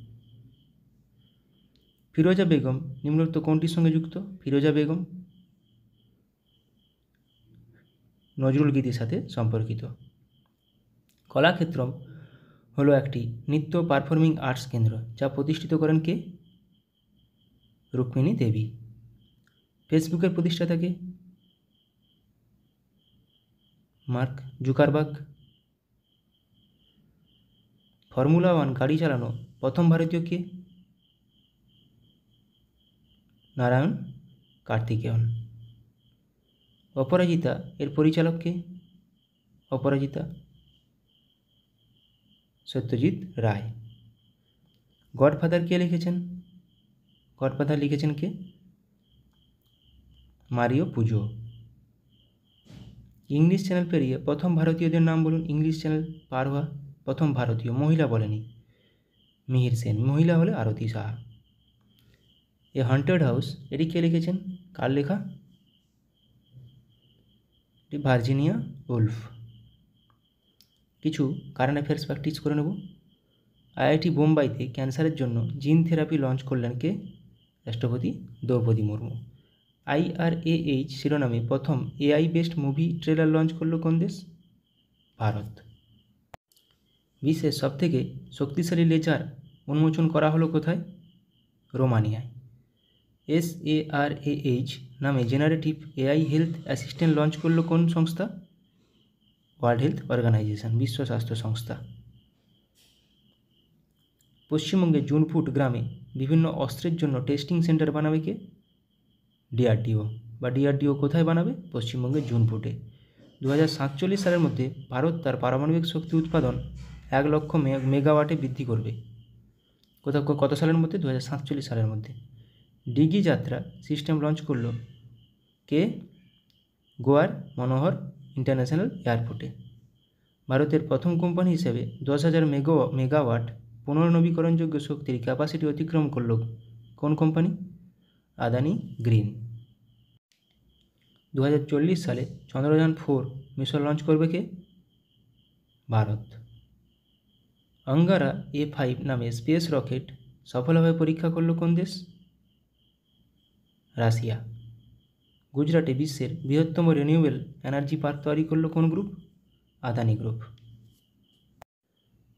ফিরোজা বেগম নিম্নোক্ত কোনটির সঙ্গে যুক্ত? ফিরোজা বেগম নজরুল গীতির সাথে সম্পর্কিত। কলাক্ষেত্রম হলো একটি নৃত্য পারফর্মিং আর্টস কেন্দ্র যা প্রতিষ্ঠিত করেন কে? রুক্মিণী দেবী। ফেসবুকের প্রতিষ্ঠাতা কে? Mark Zuckerberg. ফর্মুলা 1 গাড়ি চালানো প্রথম ভারতীয় কে? নারায়ণ কার্তিকেয়ন। অপরাজিতা এর পরিচালক কে? অপরাজিতা সত্যজিৎ রায়। গডফাদার কে লিখেছেন? গডফাদার লিখেছেন কে? মারিও পুজো। ইংলিশ চ্যানেল পেরিয়ে প্রথম ভারতীয়দের নাম বলুন। ইংলিশ চ্যানেল পার হওয়া প্রথম ভারতীয়, মহিলা বলেনি, মিহির সেন। মহিলা হলে আরতি সাহা। এ হন্টেড হাউস এটি কে লিখেছেন? কার লেখা? এটি ভার্জিনিয়া উলফ। কিছু কারেন্ট অ্যাফেয়ার্স প্র্যাকটিস করে নেব। আইআইটি বোম্বাইতে ক্যান্সারের জন্য জিন থেরাপি লঞ্চ করলেন কে? রাষ্ট্রপতি দ্রৌপদী মুর্মু। IRAH শিরোনামে প্রথম AI based movie trailer launch করল কোন দেশ? ভারত। বিশ্বের সবথেকে শক্তিশালী লেজার উন্মোচন করা হলো কোথায়? রোমানিয়ায়। SARAH নামে generative AI health assistant launch করল কোন সংস্থা? ওয়ার্ল্ড হেলথ অর্গানাইজেশন, বিশ্ব স্বাস্থ্য সংস্থা। পশ্চিমবঙ্গের জুনপুট গ্রামে বিভিন্ন অস্ত্রের জন্য টেস্টিং সেন্টার বানাবে কে? DRDO। বা DRDO কোথায় বানাবে? পশ্চিমবঙ্গের জুনপুটে। 2047 সালের মধ্যে ভারত তার পারমাণবিক শক্তি উৎপাদন 1 লক্ষ মেগাওয়াটে বৃদ্ধি করবে। কত সালের মধ্যে? 2047 সালের মধ্যে। ডিগি যাত্রা সিস্টেম লঞ্চ করল কে? গোয়ার মনোহর ইন্টারন্যাশনাল এয়ারপোর্টে। ভারতের প্রথম কোম্পানি হিসেবে 10,000 মেগাওয়াট পুনর্নবীকরণযোগ্য শক্তির ক্যাপাসিটি অতিক্রম করল কোন কোম্পানি? আদানি গ্রিন। 2040 সালে চন্দ্রযান-4 মিশন লঞ্চ করবে কে? ভারত। অঙ্গারা A5 নামে স্পেস রকেট সফলভাবে পরীক্ষা করল কোন দেশ? রাশিয়া। গুজরাটে বিশ্বের বৃহত্তম রিনিউয়েবল এনার্জি পার্ক তৈরি করল কোন গ্রুপ? আদানি গ্রুপ।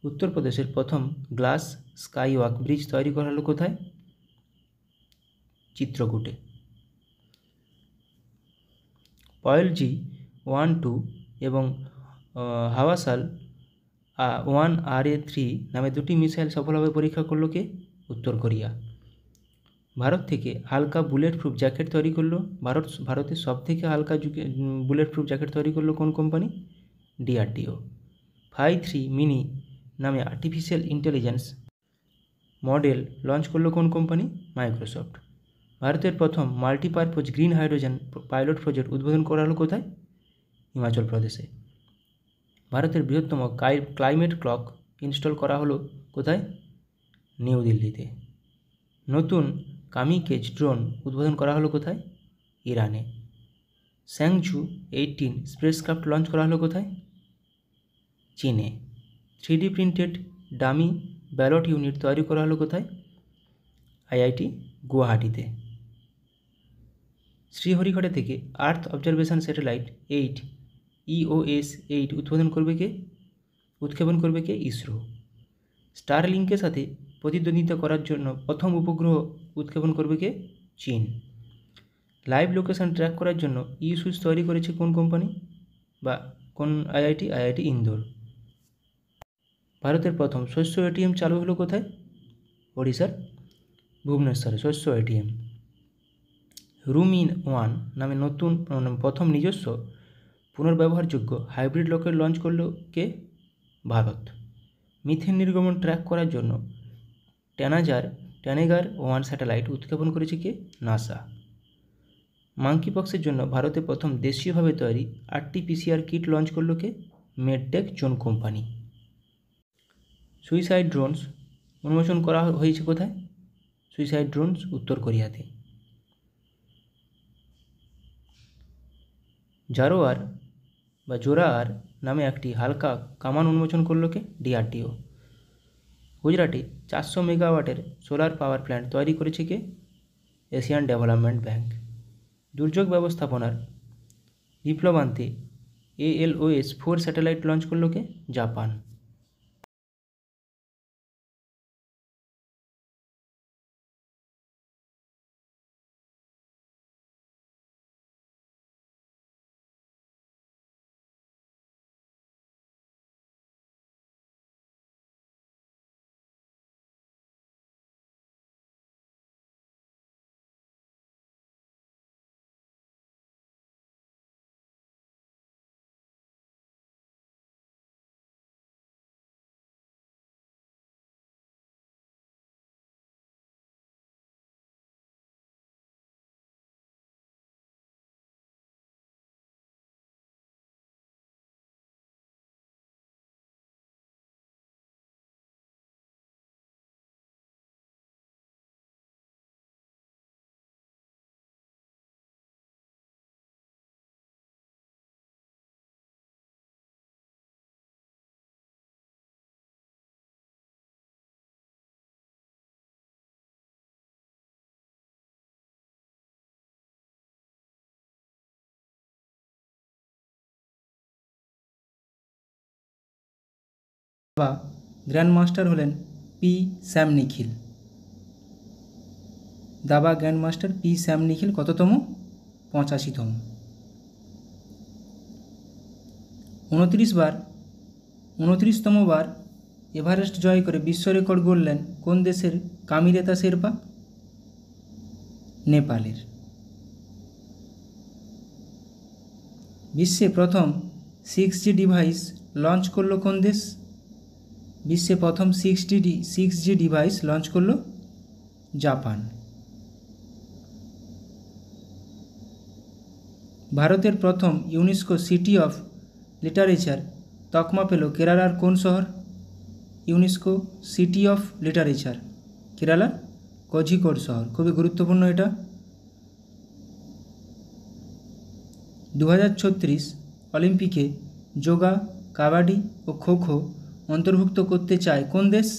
উত্তরপ্রদেশের প্রথম গ্লাস স্কাইওয়াক ব্রিজ তৈরি করা হলো কোথায়? চিত্রকূটে। পয়েলজি 1-2 এবং হাওয়াসাল 1RA-3 নামে দুটি মিসাইল সফলভাবে পরীক্ষা করলো কে? উত্তর কোরিয়া। ভারত থেকে হালকা বুলেট প্রুফ জ্যাকেট তৈরি করলো ভারতের সবথেকে হালকা বুলেট প্রুফ জ্যাকেট তৈরি করলো কোন কোম্পানি? DRDO। 5-3 মিনি নামে আর্টিফিশিয়াল ইন্টেলিজেন্স মডেল লঞ্চ করলো কোন কোম্পানি? মাইক্রোসফট। ভারতের প্রথম multipurpose green hydrogen pilot project উদ্বোধন করা হলো কোথায়? হিমাচল প্রদেশে। ভারতের বৃহত্তম ক্লাইমেট ক্লক ইনস্টল করা হলো কোথায়? নিউ দিল্লিতে। নতুন কামিকেজ ড্রোন উদ্বোধন করা হলো কোথায়? ইরানে। স্যাংঝু 18 স্পেসক্রাফট লঞ্চ করা হলো কোথায়? চীনে। 3D printed dummy ballot unit তৈরি করা হলো কোথায়? IIT গুয়াহাটিতে। শ্রীহরিকোটা থেকে আর্থ অবজারভেশন স্যাটেলাইট 8 EOS 8 উৎক্ষেপণ করবে কে? ইসরো। স্টারলিংকের সাথে প্রতিদ্বন্দ্বিতা করার জন্য প্রথম উপগ্রহ উৎক্ষেপণ করবে কে? চীন। লাইভ লোকেশন ট্র্যাক করার জন্য সুইচ তৈরি করেছে কোন কোম্পানি বা কোন IIT ইন্দোর। ভারতের প্রথম শস্য ATM চালু হলো কোথায়? ওড়িশার ভুবনেশ্বরে শস্য ATM। রুম-ইন-1 নামে প্রথম নিজস্ব পুনর্ব্যবহারযোগ্য হাইব্রিড রকেট লঞ্চ করলো কে? ভারত। মিথেন নির্গমন ট্র্যাক করার জন্য ট্যানেগার 1 স্যাটেলাইট উৎক্ষেপণ করেছে কে? নাসা। মাঙ্কিপক্সের জন্য ভারতে প্রথম দেশীয়ভাবে তৈরি RT-PCR কিট লঞ্চ করলো কে? MedTech Zone company. Suicide drones উন্মোচন করা হয়েছে কোথায়? সুইসাইড ড্রোনস উত্তর কোরিয়াতে। জোরার নামে একটি হালকা কামান উন্মোচন করলো কে? DRDO। গুজরাটে 400 মেগাওয়াটের সোলার পাওয়ার প্ল্যান্ট তৈরি করেছে কে? Asian development bank. দুর্যোগ ব্যবস্থাপনার বিপ্লব আনতে ALOS 4 স্যাটেলাইট লঞ্চ করলো কে? জাপান। বা গ্র্যান্ড মাস্টার হলেন পি স্যাম নিখিল। দাবা গ্র্যান্ড মাস্টার পি স্যাম নিখিল কততম? 85তম। 29তম বার এভারেস্ট জয় করে বিশ্ব রেকর্ড গড়লেন কোন দেশের কামিরেতা শেরপা? নেপালের। বিশ্বে প্রথম 6G ডিভাইস লঞ্চ করলো কোন দেশ? বিশ্বে প্রথম 6G ডিভাইস লঞ্চ করলো জাপান। ভারতের প্রথম ইউনেস্কো সিটি অফ লিটারেচার তকমা পেল কেরালার কোন শহর? ইউনেস্কো সিটি অফ লিটারেচার কেরালার কোঝিকোড শহর। খুবই গুরুত্বপূর্ণ এটা। 2036 অলিম্পিকে যোগা, কাবাডি ও খোখো অন্তর্ভুক্ত করতে চায় কোন দেশ?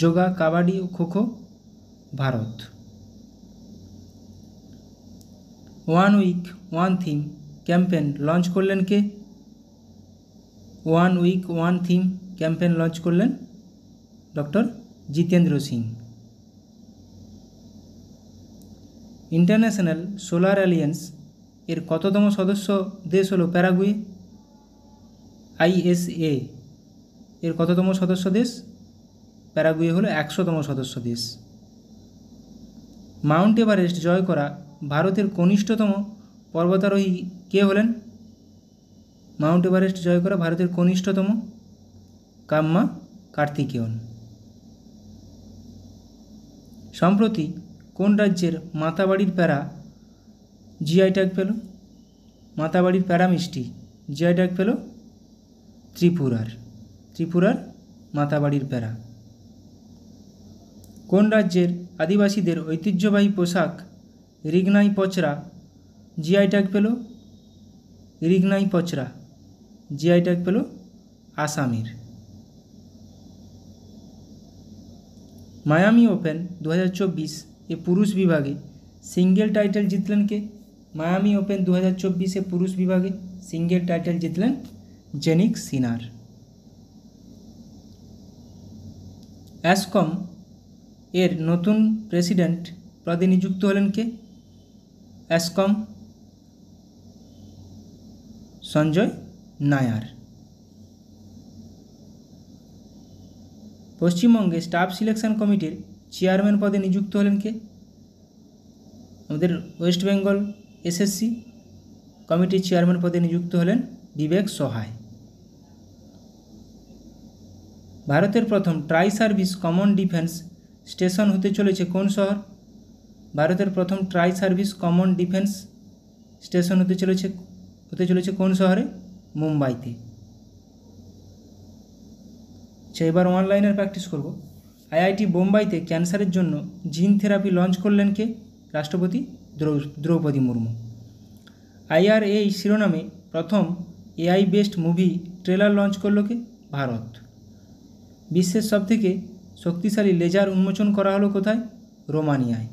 যোগা, কাবাডি ও kho kho Bharat. 1 week 1 theme campaign launch করলেন কে? 1 উইক 1 থিম ক্যাম্পেইন লঞ্চ করলেন? Doctor Jitendra Singh. International solar alliance এর কততম সদস্য দেশ হলো প্যারাগুয়ে? ISA এর কততম সদস্য দেশ? প্যারাগুয়ে হলো 100তম সদস্য দেশ। মাউন্ট এভারেস্ট জয় করা ভারতের কনিষ্ঠতম পর্বতারোহী কে হলেন? মাউন্ট এভারেস্ট জয় করা ভারতের কনিষ্ঠতম কাম্মা কার্তিকেয়ন। সম্প্রতি কোন রাজ্যের মাতাবাড়ির প্যারা জিআই ট্যাগ পেল? মাতাবাড়ির প্যারা মিষ্টি জিআই ট্যাগ পেল ত্রিপুরার মাতাবাড়ির প্যারা। কোন রাজ্যের আদিবাসীদের ঐতিহ্যবাহী পোশাক রিগনাই পচরা জিআই ট্যাগ পেল? রিগনাই পচরা জিআই ট্যাগ পেল আসামের। মায়ামি ওপেন 2024 এ পুরুষ বিভাগে সিঙ্গেল টাইটেল জিতলেন কে? মায়ামি ওপেন 2024 পুরুষ বিভাগে সিঙ্গেল টাইটেল জিতলেন জেনিক সিনার। অ্যাসকম এর নতুন প্রেসিডেন্ট পদে নিযুক্ত হলেন কে? অ্যাসকম সঞ্জয় নায়ার। পশ্চিমবঙ্গে স্টাফ সিলেকশন কমিটির চেয়ারম্যান পদে নিযুক্ত হলেন কে? আমাদের ওয়েস্ট বেঙ্গল SSC কমিটির চেয়ারম্যান পদে নিযুক্ত হলেন বিবেক সহায়। ভারতের প্রথম try service common defence station হতে চলেছে কোন শহর? ভারতের প্রথম try service common defence station হতে চলেছে কোন শহরে? মুম্বাইতে। আচ্ছা, এবার অনলাইনের প্র্যাকটিস করব। IIT বোম্বাইতে ক্যান্সারের জন্য জিন থেরাপি লঞ্চ করলেন কে? রাষ্ট্রপতি দ্রৌপদী মুর্মু। IRA শিরোনামে প্রথম AI based movie trailer launch করল কে? ভারত। বিশ্বের সবথেকে শক্তিশালী লেজার উন্মোচন করা হলো কোথায়? রোমানিয়ায়।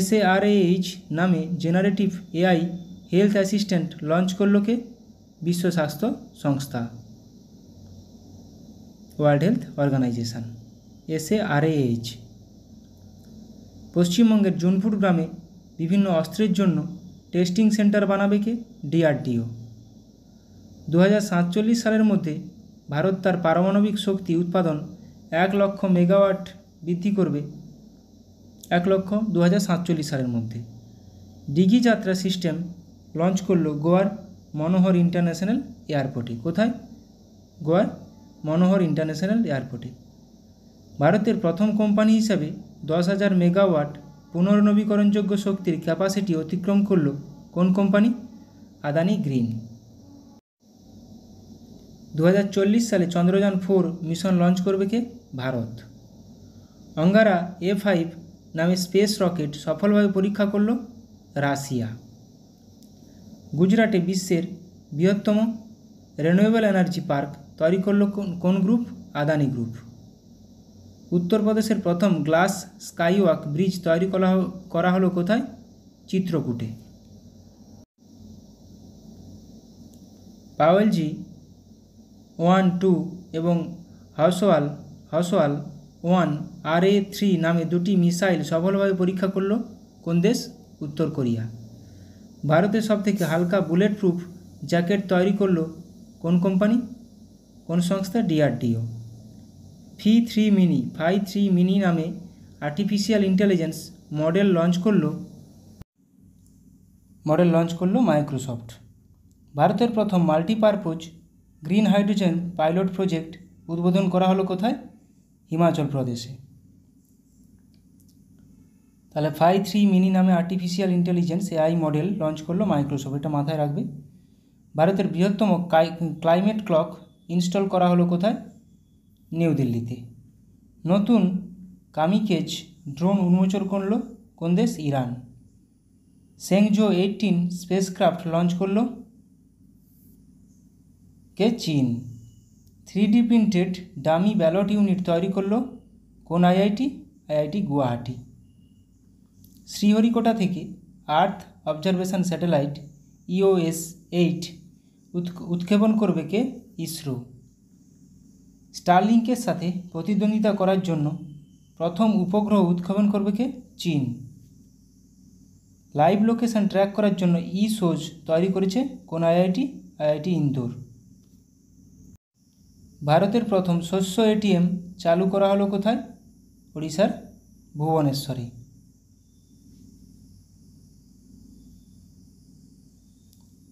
SARAH নামে generative AI health assistant launch করল কে? বিশ্ব স্বাস্থ্য সংস্থা, ওয়ার্ল্ড হেলথ অর্গানাইজেশন। SARAH। পশ্চিমবঙ্গের জুনপুর গ্রামে বিভিন্ন অস্ত্রের জন্য টেস্টিং সেন্টার বানাবে কে? DRDO। 2047 সালের মধ্যে ভারত তার পারমাণবিক শক্তি উৎপাদন 1 লক্ষ মেগাওয়াট বৃদ্ধি করবে। 2047 সালের মধ্যে। ডিগি যাত্রা সিস্টেম লঞ্চ করলো গোয়ার মনোহর ইন্টারন্যাশনাল এয়ারপোর্টে। কোথায়? গোয়ার মনোহর ইন্টারন্যাশনাল এয়ারপোর্টে। ভারতের প্রথম কোম্পানি হিসাবে 10,000 মেগাওয়াট পুনর্নবীকরণযোগ্য শক্তির ক্যাপাসিটি অতিক্রম করল কোন কোম্পানি? আদানি গ্রিন। 2040 সালে চন্দ্রযান 4 মিশন লঞ্চ করবে কে? ভারত। অঙ্গারা A5 নামে স্পেস রকেট সফলভাবে পরীক্ষা করল রাশিয়া। গুজরাটে বিশ্বের বৃহত্তম রিনিউয়েবল এনার্জি পার্ক তৈরি করল কোন গ্রুপ? আদানি গ্রুপ। উত্তরপ্রদেশের প্রথম গ্লাস স্কাইওয়াক ব্রিজ তৈরি করা হলো কোথায়? চিত্রকূটে। পাওয়েলজি 1, 2 এবং হসওয়াল 1 RA3 নামে দুটি মিসাইল সফলভাবে পরীক্ষা করল কোন দেশ? উত্তর কোরিয়া। ভারতের সবথেকে হালকা বুলেট প্রুফ জ্যাকেট তৈরি করল কোন কোম্পানি? কোন সংস্থা? DRDO। 5-3 মিনি নামে আর্টিফিশিয়াল ইন্টেলিজেন্স মডেল লঞ্চ করল মাইক্রোসফট। ভারতের প্রথম multipurpose green hydrogen pilot project উদ্বোধন করা হলো কোথায়? হিমাচল প্রদেশে। তাহলে 5-3 মিনি নামে artificial intelligence AI model launch করলো মাইক্রোসফট, এটা মাথায় রাখবে। ভারতের বৃহত্তম ক্লাইমেট ক্লক ইনস্টল করা হলো কোথায়? নিউ দিল্লিতে। নতুন কামিকেজ ড্রোন উন্মোচন করল কোন দেশ? ইরান। সেংজো 18 স্পেসক্রাফট লঞ্চ করলো কে? চীন। 3D printed dummy ballot unit তৈরি করলো কোন IIT? IIT গুয়াহাটি। শ্রীহরিকোটা থেকে আর্থ অবজারভেশন স্যাটেলাইট EOS-8 উৎক্ষেপণ করবে কে? ইসরো। স্টারলিংকের সাথে প্রতিদ্বন্দ্বিতা করার জন্য প্রথম উপগ্রহ উৎক্ষেপণ করবে কে? চীন। লাইভ লোকেশন ট্র্যাক করার জন্য ইসোজ তৈরি করেছে কোন আইআইটি? আইআইটি ইন্দোর। ভারতের প্রথম শস্য এটিএম চালু করা হলো কোথায়? ওড়িশার ভুবনেশ্বরে।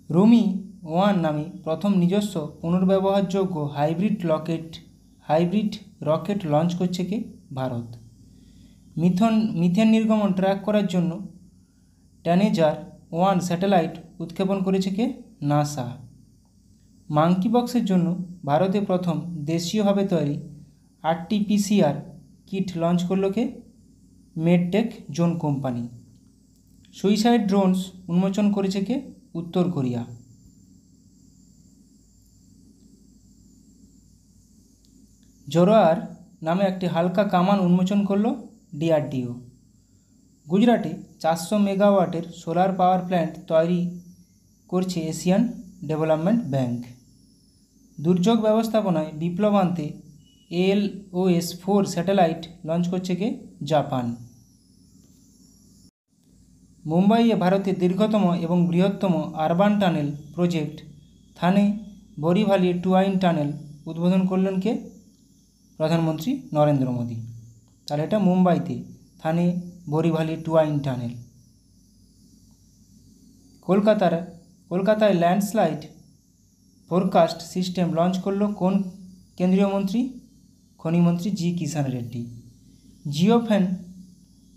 রুমি 1 নামে প্রথম নিজস্ব পুনর্ব্যবহারযোগ্য হাইব্রিড রকেট লঞ্চ করছে কে? ভারত। মিথেন নির্গমন ট্র্যাক করার জন্য ট্যানেজার-1 স্যাটেলাইট উৎক্ষেপণ করেছে কে? নাসা। মাঙ্কি বক্সের জন্য ভারতে প্রথম দেশীয়ভাবে তৈরি RT-PCR কিট লঞ্চ করলো কে? MedTech Zone company. Suicide drones উন্মোচন করেছে কে? উত্তর কোরিয়া। জোরার নামে একটি হালকা কামান উন্মোচন করলো DRDO। গুজরাটে 400 মেগাওয়াটের সোলার পাওয়ার প্ল্যান্ট তৈরি করছে এশিয়ান ডেভেলপমেন্ট ব্যাংক। দুর্যোগ ব্যবস্থাপনায় বিপ্লব আনতে ALOS-4 স্যাটেলাইট লঞ্চ করছে কে? জাপান। মুম্বাইয়ে ভারতের দীর্ঘতম এবং বৃহত্তম আরবান টানেল প্রজেক্ট থানে বোরিভালি টুয়াইন টানেল উদ্বোধন করলেন কে? প্রধানমন্ত্রী নরেন্দ্র মোদী। তাহলে এটা মুম্বাইতে থানে বোরিভালি টুয়াইন টানেল। কলকাতায় ল্যান্ডস্লাইড ফোরকাস্ট সিস্টেম লঞ্চ করলো কোন কেন্দ্রীয় মন্ত্রী? খনিমন্ত্রী জি কিষাণ রেড্ডি। জিওফেন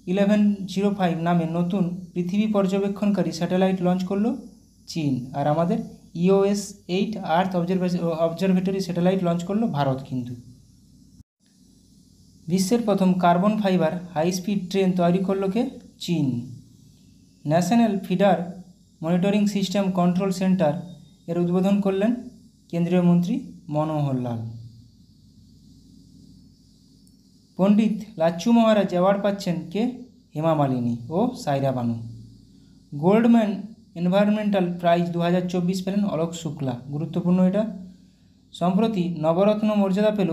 1105 নামে নতুন পৃথিবী পর্যবেক্ষণকারী স্যাটেলাইট লঞ্চ করলো চীন। আর আমাদের EOS-8 আর্থ অবজারভেটরি স্যাটেলাইট লঞ্চ করলো ভারত। কিন্তু বিশ্বের প্রথম carbon fibre high speed train তৈরি করলো কে? চীন। National feeder monitoring system control centre এর উদ্বোধন করলেন কেন্দ্রীয় মন্ত্রী মনোহর লাল। পণ্ডিত লাচ্ছু মহারাজ অ্যাওয়ার্ড পাচ্ছেন কে? হেমা মালিনী ও সাইরা বানু। গোল্ডম্যান এনভায়রনমেন্টাল প্রাইজ 2024 পেলেন অলোক শুক্লা। গুরুত্বপূর্ণ এটা। সম্প্রতি নবরত্ন মর্যাদা পেল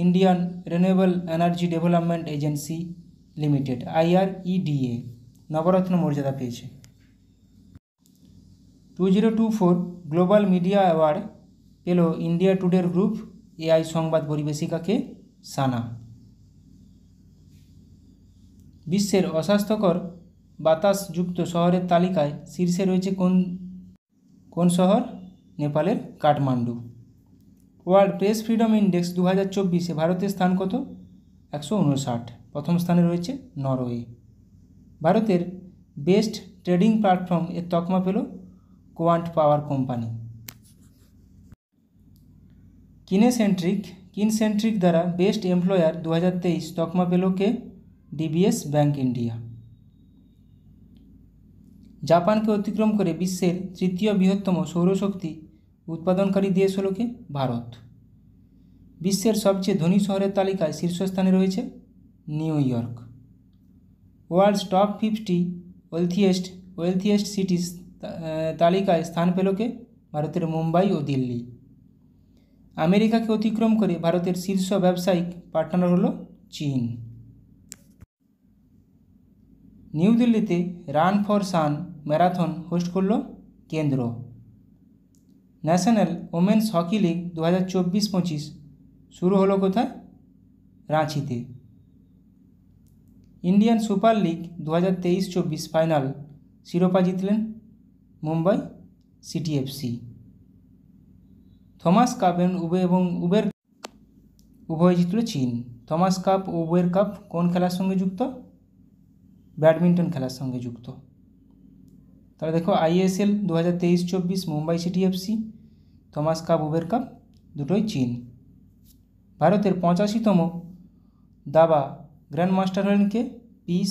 Indian renewable energy development agency limited IREDA নবরত্ন মর্যাদা পেয়েছে। 2024 গ্লোবাল মিডিয়া অ্যাওয়ার্ড পেল ইন্ডিয়া টুডের গ্রুপ AI সংবাদ পরিবেশিকাকে সানা। বিশ্বের অস্বাস্থ্যকর বাতাসযুক্ত শহরের তালিকায় শীর্ষে রয়েছে কোন শহর? নেপালের Kathmandu. World press freedom index 2024-এ ভারতের স্থান কত? 159। প্রথম স্থানে রয়েছে নরওয়ে। ভারতের বেস্ট ট্রেডিং প্ল্যাটফর্ম এর তকমা পেল কোয়ান্ট পাওয়ার কোম্পানি। কিনসেন্ট্রিক দ্বারা বেস্ট এমপ্লয়ার 2023 তকমা পেল কে? DBS bank India. জাপানকে অতিক্রম করে বিশ্বের তৃতীয় বৃহত্তম সৌরশক্তি উৎপাদনকারী দেশ হল কে? ভারত। বিশ্বের সবচেয়ে ধনী শহরের তালিকায় শীর্ষস্থানে রয়েছে New York. World's top 50 wealthiest cities তালিকায় স্থান পেল কে? ভারতের মুম্বাই ও দিল্লি। আমেরিকাকে অতিক্রম করে ভারতের শীর্ষ ব্যবসায়িক পার্টনার হল চীন। নিউ দিল্লিতে run for sun marathon host করল কেন্দ্র। ন্যাশনাল ওমেন্স হকি লিগ 2024-25 শুরু হলো কোথায়? রাঁচিতে। ইন্ডিয়ান সুপার লিগ 2023-24 ফাইনাল শিরোপা জিতলেন Mumbai city FC। Thomas cup এবং উবের উভয় জিতল চীন। থমাস কাপ ও উবের কাপ কোন খেলার সঙ্গে যুক্ত? ব্যাডমিন্টন খেলার সঙ্গে যুক্ত। তাহলে দেখো ISL 2023-24 Mumbai city FC, Thomas cup Uber cup দুটোই চীন। ভারতের 85তম দাবা গ্র্যান্ড মাস্টার হলেন কে?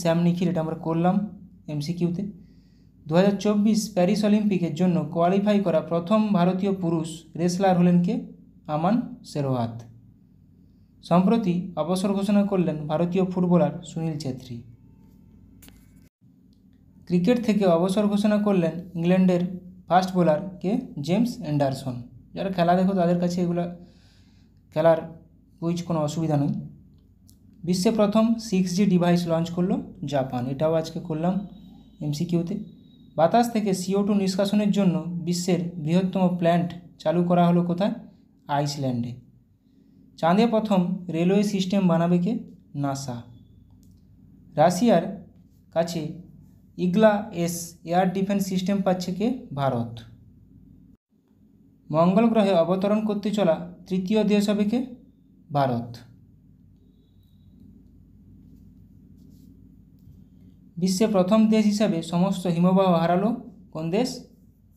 স্যাম নিখিল। এটা আমরা করলাম MCQতে। 2024 প্যারিস অলিম্পিকের জন্য কোয়ালিফাই করা প্রথম ভারতীয় পুরুষ রেসলার হলেন কে? আমান শেরওয়াত। সম্প্রতি অবসর ঘোষণা করলেন ভারতীয় ফুটবলার সুনীল ছেত্রী। ক্রিকেট থেকে অবসর ঘোষণা করলেন ইংল্যান্ডের ফাস্ট বোলার কে? James Anderson. যারা খেলা দেখো তাদের কাছে এগুলো খেলার কুইজ কোনো অসুবিধা নেই। বিশ্বে প্রথম 6G ডিভাইস লঞ্চ করলো জাপান, এটাও আজকে করলাম এমসিকিউতে। বাতাস থেকে CO2 নিষ্কাশনের জন্য বিশ্বের বৃহত্তম প্ল্যান্ট চালু করা হলো কোথায়? আইসল্যান্ডে। চাঁদে প্রথম রেলওয়ে সিস্টেম বানাবে কে? নাসা। রাশিয়ার কাছে ইগলা-S এয়ার ডিফেন্স সিস্টেম পাচ্ছে কে? ভারত। মঙ্গল গ্রহে অবতরণ করতে চলা তৃতীয় দেশ হবে কে? ভারত। বিশ্বে প্রথম দেশ হিসাবে সমস্ত হিমবাহ হারালো কোন দেশ?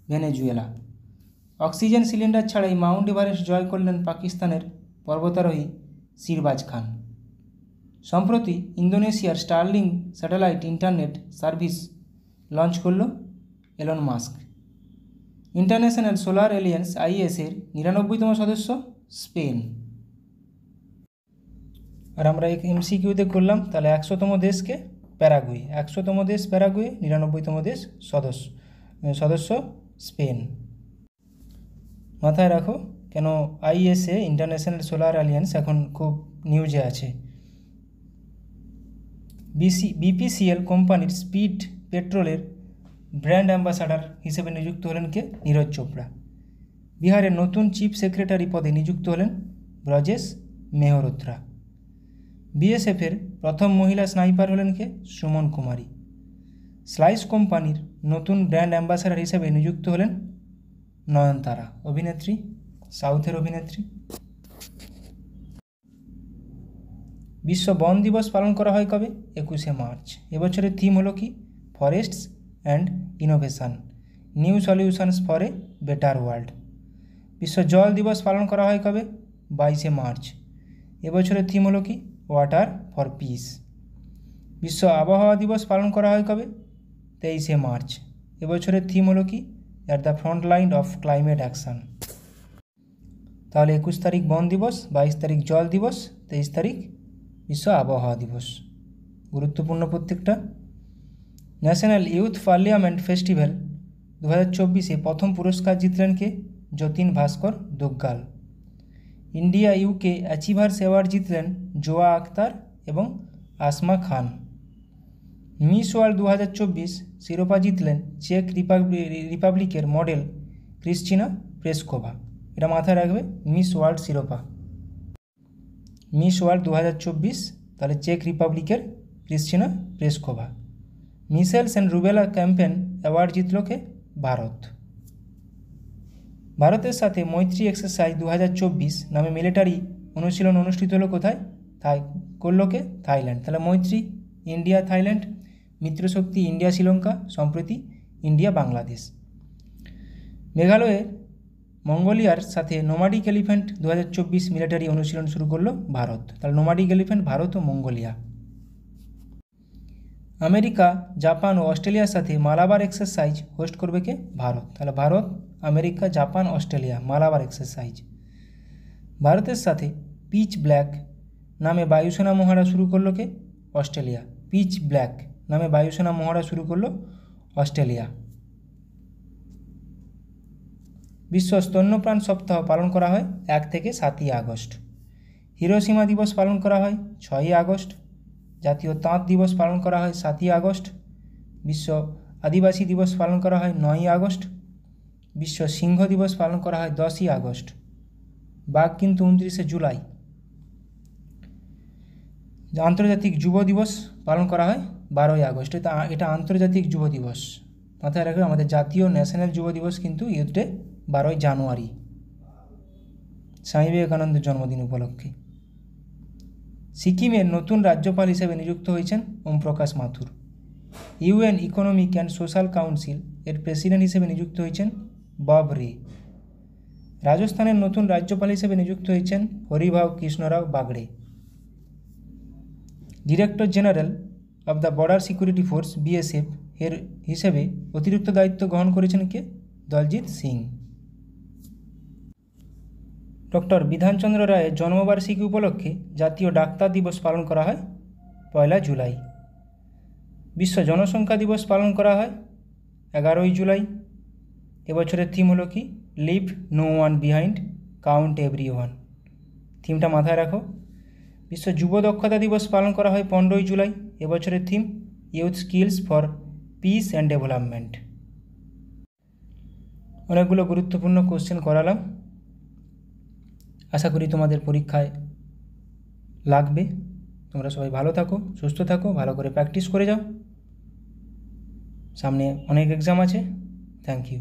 ভেনেজুয়েলা। অক্সিজেন সিলিন্ডার ছাড়াই মাউন্ট এভারেস্ট জয় করলেন পাকিস্তানের পর্বতারোহী শিরবাজ খান। সম্প্রতি ইন্দোনেশিয়ার Starlink satellite internet service launch করল Elon Musk. International solar alliance IS-এর 99তম সদস্য স্পেন। আর আমরা এমসিকিউতে করলাম তাহলে 100তম দেশকে প্যারাগুয়ে, 100তম দেশ প্যারাগুয়ে, 99তম দেশ সদস্য স্পেন। মাথায় রাখো কেন IS-এ ইন্টারন্যাশনাল সোলার অ্যালিয়েন্স এখন খুব নিউজে আছে। BPCL কোম্পানির স্পিড পেট্রোলের ব্র্যান্ড অ্যাম্বাসাডার হিসেবে নিযুক্ত হলেন কে? নীরজ চোপড়া। বিহারের নতুন চিফ সেক্রেটারি পদে নিযুক্ত হলেন ব্রজেশ মেহরোত্রা। BSF-এর প্রথম মহিলা স্নাইপার হলেন কে? সুমন কুমারী। স্লাইস কোম্পানির নতুন ব্র্যান্ড অ্যাম্বাসাডার হিসেবে নিযুক্ত হলেন নয়নতারা, অভিনেত্রী, সাউথের অভিনেত্রী। বিশ্ব বন দিবস পালন করা হয় কবে? 21শে মার্চ। এবছরের থিম হলো কি? Forests and innovation, new solutions for a better world. বিশ্ব জল দিবস পালন করা হয় কবে? 22শে মার্চ। এবছরের থিম হলো কি? Water for piece. বিশ্ব আবহাওয়া দিবস পালন করা হয় কবে? 23শে মার্চ। এবছরের থিম হলো কি? At the front line of climate action. তাহলে 21 তারিখ বন দিবস, 22 তারিখ জল দিবস, 23 তারিখ বিশ্ব আবহাওয়া দিবস। গুরুত্বপূর্ণ প্রত্যেকটা। ন্যাশনাল ইউথ পার্লামেন্ট ফেস্টিভ্যাল 2024-এ প্রথম পুরস্কার জিতলেন কে? যতীন ভাস্কর দুগ্গাল। ইন্ডিয়া UK অ্যাচিভার্স অ্যাওয়ার্ড জিতলেন জোয়া আক্তার এবং আসমা খান। মিস ওয়ার্ল্ড 2024 শিরোপা জিতলেন চেক রিপাবলিকের মডেল ক্রিস্টিনা প্লেসকোভা। এটা মাথায় রাখবে, মিস ওয়ার্ল্ড শিরোপা, মিস ওয়ার্ল্ড 2024, তাহলে চেক রিপাবলিকের Krystyna Pyszkova. Measles and rubella campaign award জিতল কে? ভারত। ভারতের সাথে মৈত্রী এক্সারসাইজ 2024 নামে মিলিটারি অনুশীলন অনুষ্ঠিত হলো কোথায়? করলো কে? থাইল্যান্ড। তাহলে মৈত্রী ইন্ডিয়া থাইল্যান্ড, মিত্রশক্তি ইন্ডিয়া শ্রীলঙ্কা, সম্প্রতি ইন্ডিয়া বাংলাদেশ। মেঘালয়ের মঙ্গোলিয়ার সাথে নোমাডিক এলিফ্যান্ট 2024 মিলিটারি অনুশীলন শুরু করলো ভারত। তাহলে নোমাডিক এলিফ্যান্ট ভারত ও মঙ্গোলিয়া। আমেরিকা, জাপান ও অস্ট্রেলিয়ার সাথে মালাবার এক্সারসাইজ হোস্ট করবে কে? ভারত। তাহলে Bharat, America, Japan, Australia Malabar exercise. ভারতের সাথে পিচ ব্ল্যাক নামে বায়ুসেনা মহড়া শুরু করলো কে? অস্ট্রেলিয়া। পিচ ব্ল্যাক নামে বায়ুসেনা মহড়া শুরু করলো অস্ট্রেলিয়া। বিশ্ব স্তন্যপান সপ্তাহ পালন করা হয় 1 থেকে 7ই আগস্ট। হিরোশিমা দিবস পালন করা হয় 6ই আগস্ট। জাতীয় তাঁত দিবস পালন করা হয় 7ই আগস্ট। বিশ্ব আদিবাসী দিবস পালন করা হয় 9ই আগস্ট। বিশ্ব সিংহ দিবস পালন করা হয় 10ই আগস্ট। বাঘ কিন্তু 29শে জুলাই। আন্তর্জাতিক যুব দিবস পালন করা হয় 12ই আগস্ট। এটা আন্তর্জাতিক যুব দিবস। মাথায় রাখবে, আমাদের জাতীয় ন্যাশনাল যুব দিবস কিন্তু ইউথ ডে 12ই জানুয়ারি, স্বামী বিবেকানন্দের জন্মদিন উপলক্ষে। সিকিমের নতুন রাজ্যপাল হিসেবে নিযুক্ত হয়েছেন ওম প্রকাশ মাথুর। UN economic and social council এর প্রেসিডেন্ট হিসেবে নিযুক্ত হয়েছেন বব রে। রাজস্থানের নতুন রাজ্যপাল হিসেবে নিযুক্ত হয়েছেন Haribhau Kishanrao Bagde. Director general of the border security force BSF এর হিসেবে অতিরিক্ত দায়িত্ব গ্রহণ করেছেন কে? দলজিৎ সিং। ডক্টর বিধানচন্দ্র রায়ের জন্মবার্ষিকী উপলক্ষে জাতীয় ডাক্তার দিবস পালন করা হয় 1 জুলাই। বিশ্ব জনসংখ্যা দিবস পালন করা হয় 11ই জুলাই। এবছরের থিম হলো কি? Leave no one behind, count every one. থিমটা মাথায় রাখো। বিশ্ব যুব দক্ষতা দিবস পালন করা হয় 15ই জুলাই। এবছরের theme youth skills for piece and development. অনেকগুলো গুরুত্বপূর্ণ কোশ্চেন করালাম, আশা করি তোমাদের পরীক্ষায় লাগবে। তোমরা সবাই ভালো থাকো, সুস্থ থাকো, ভালো করে প্র্যাকটিস করে যাও। সামনে অনেক এক্সাম আছে। Thank you.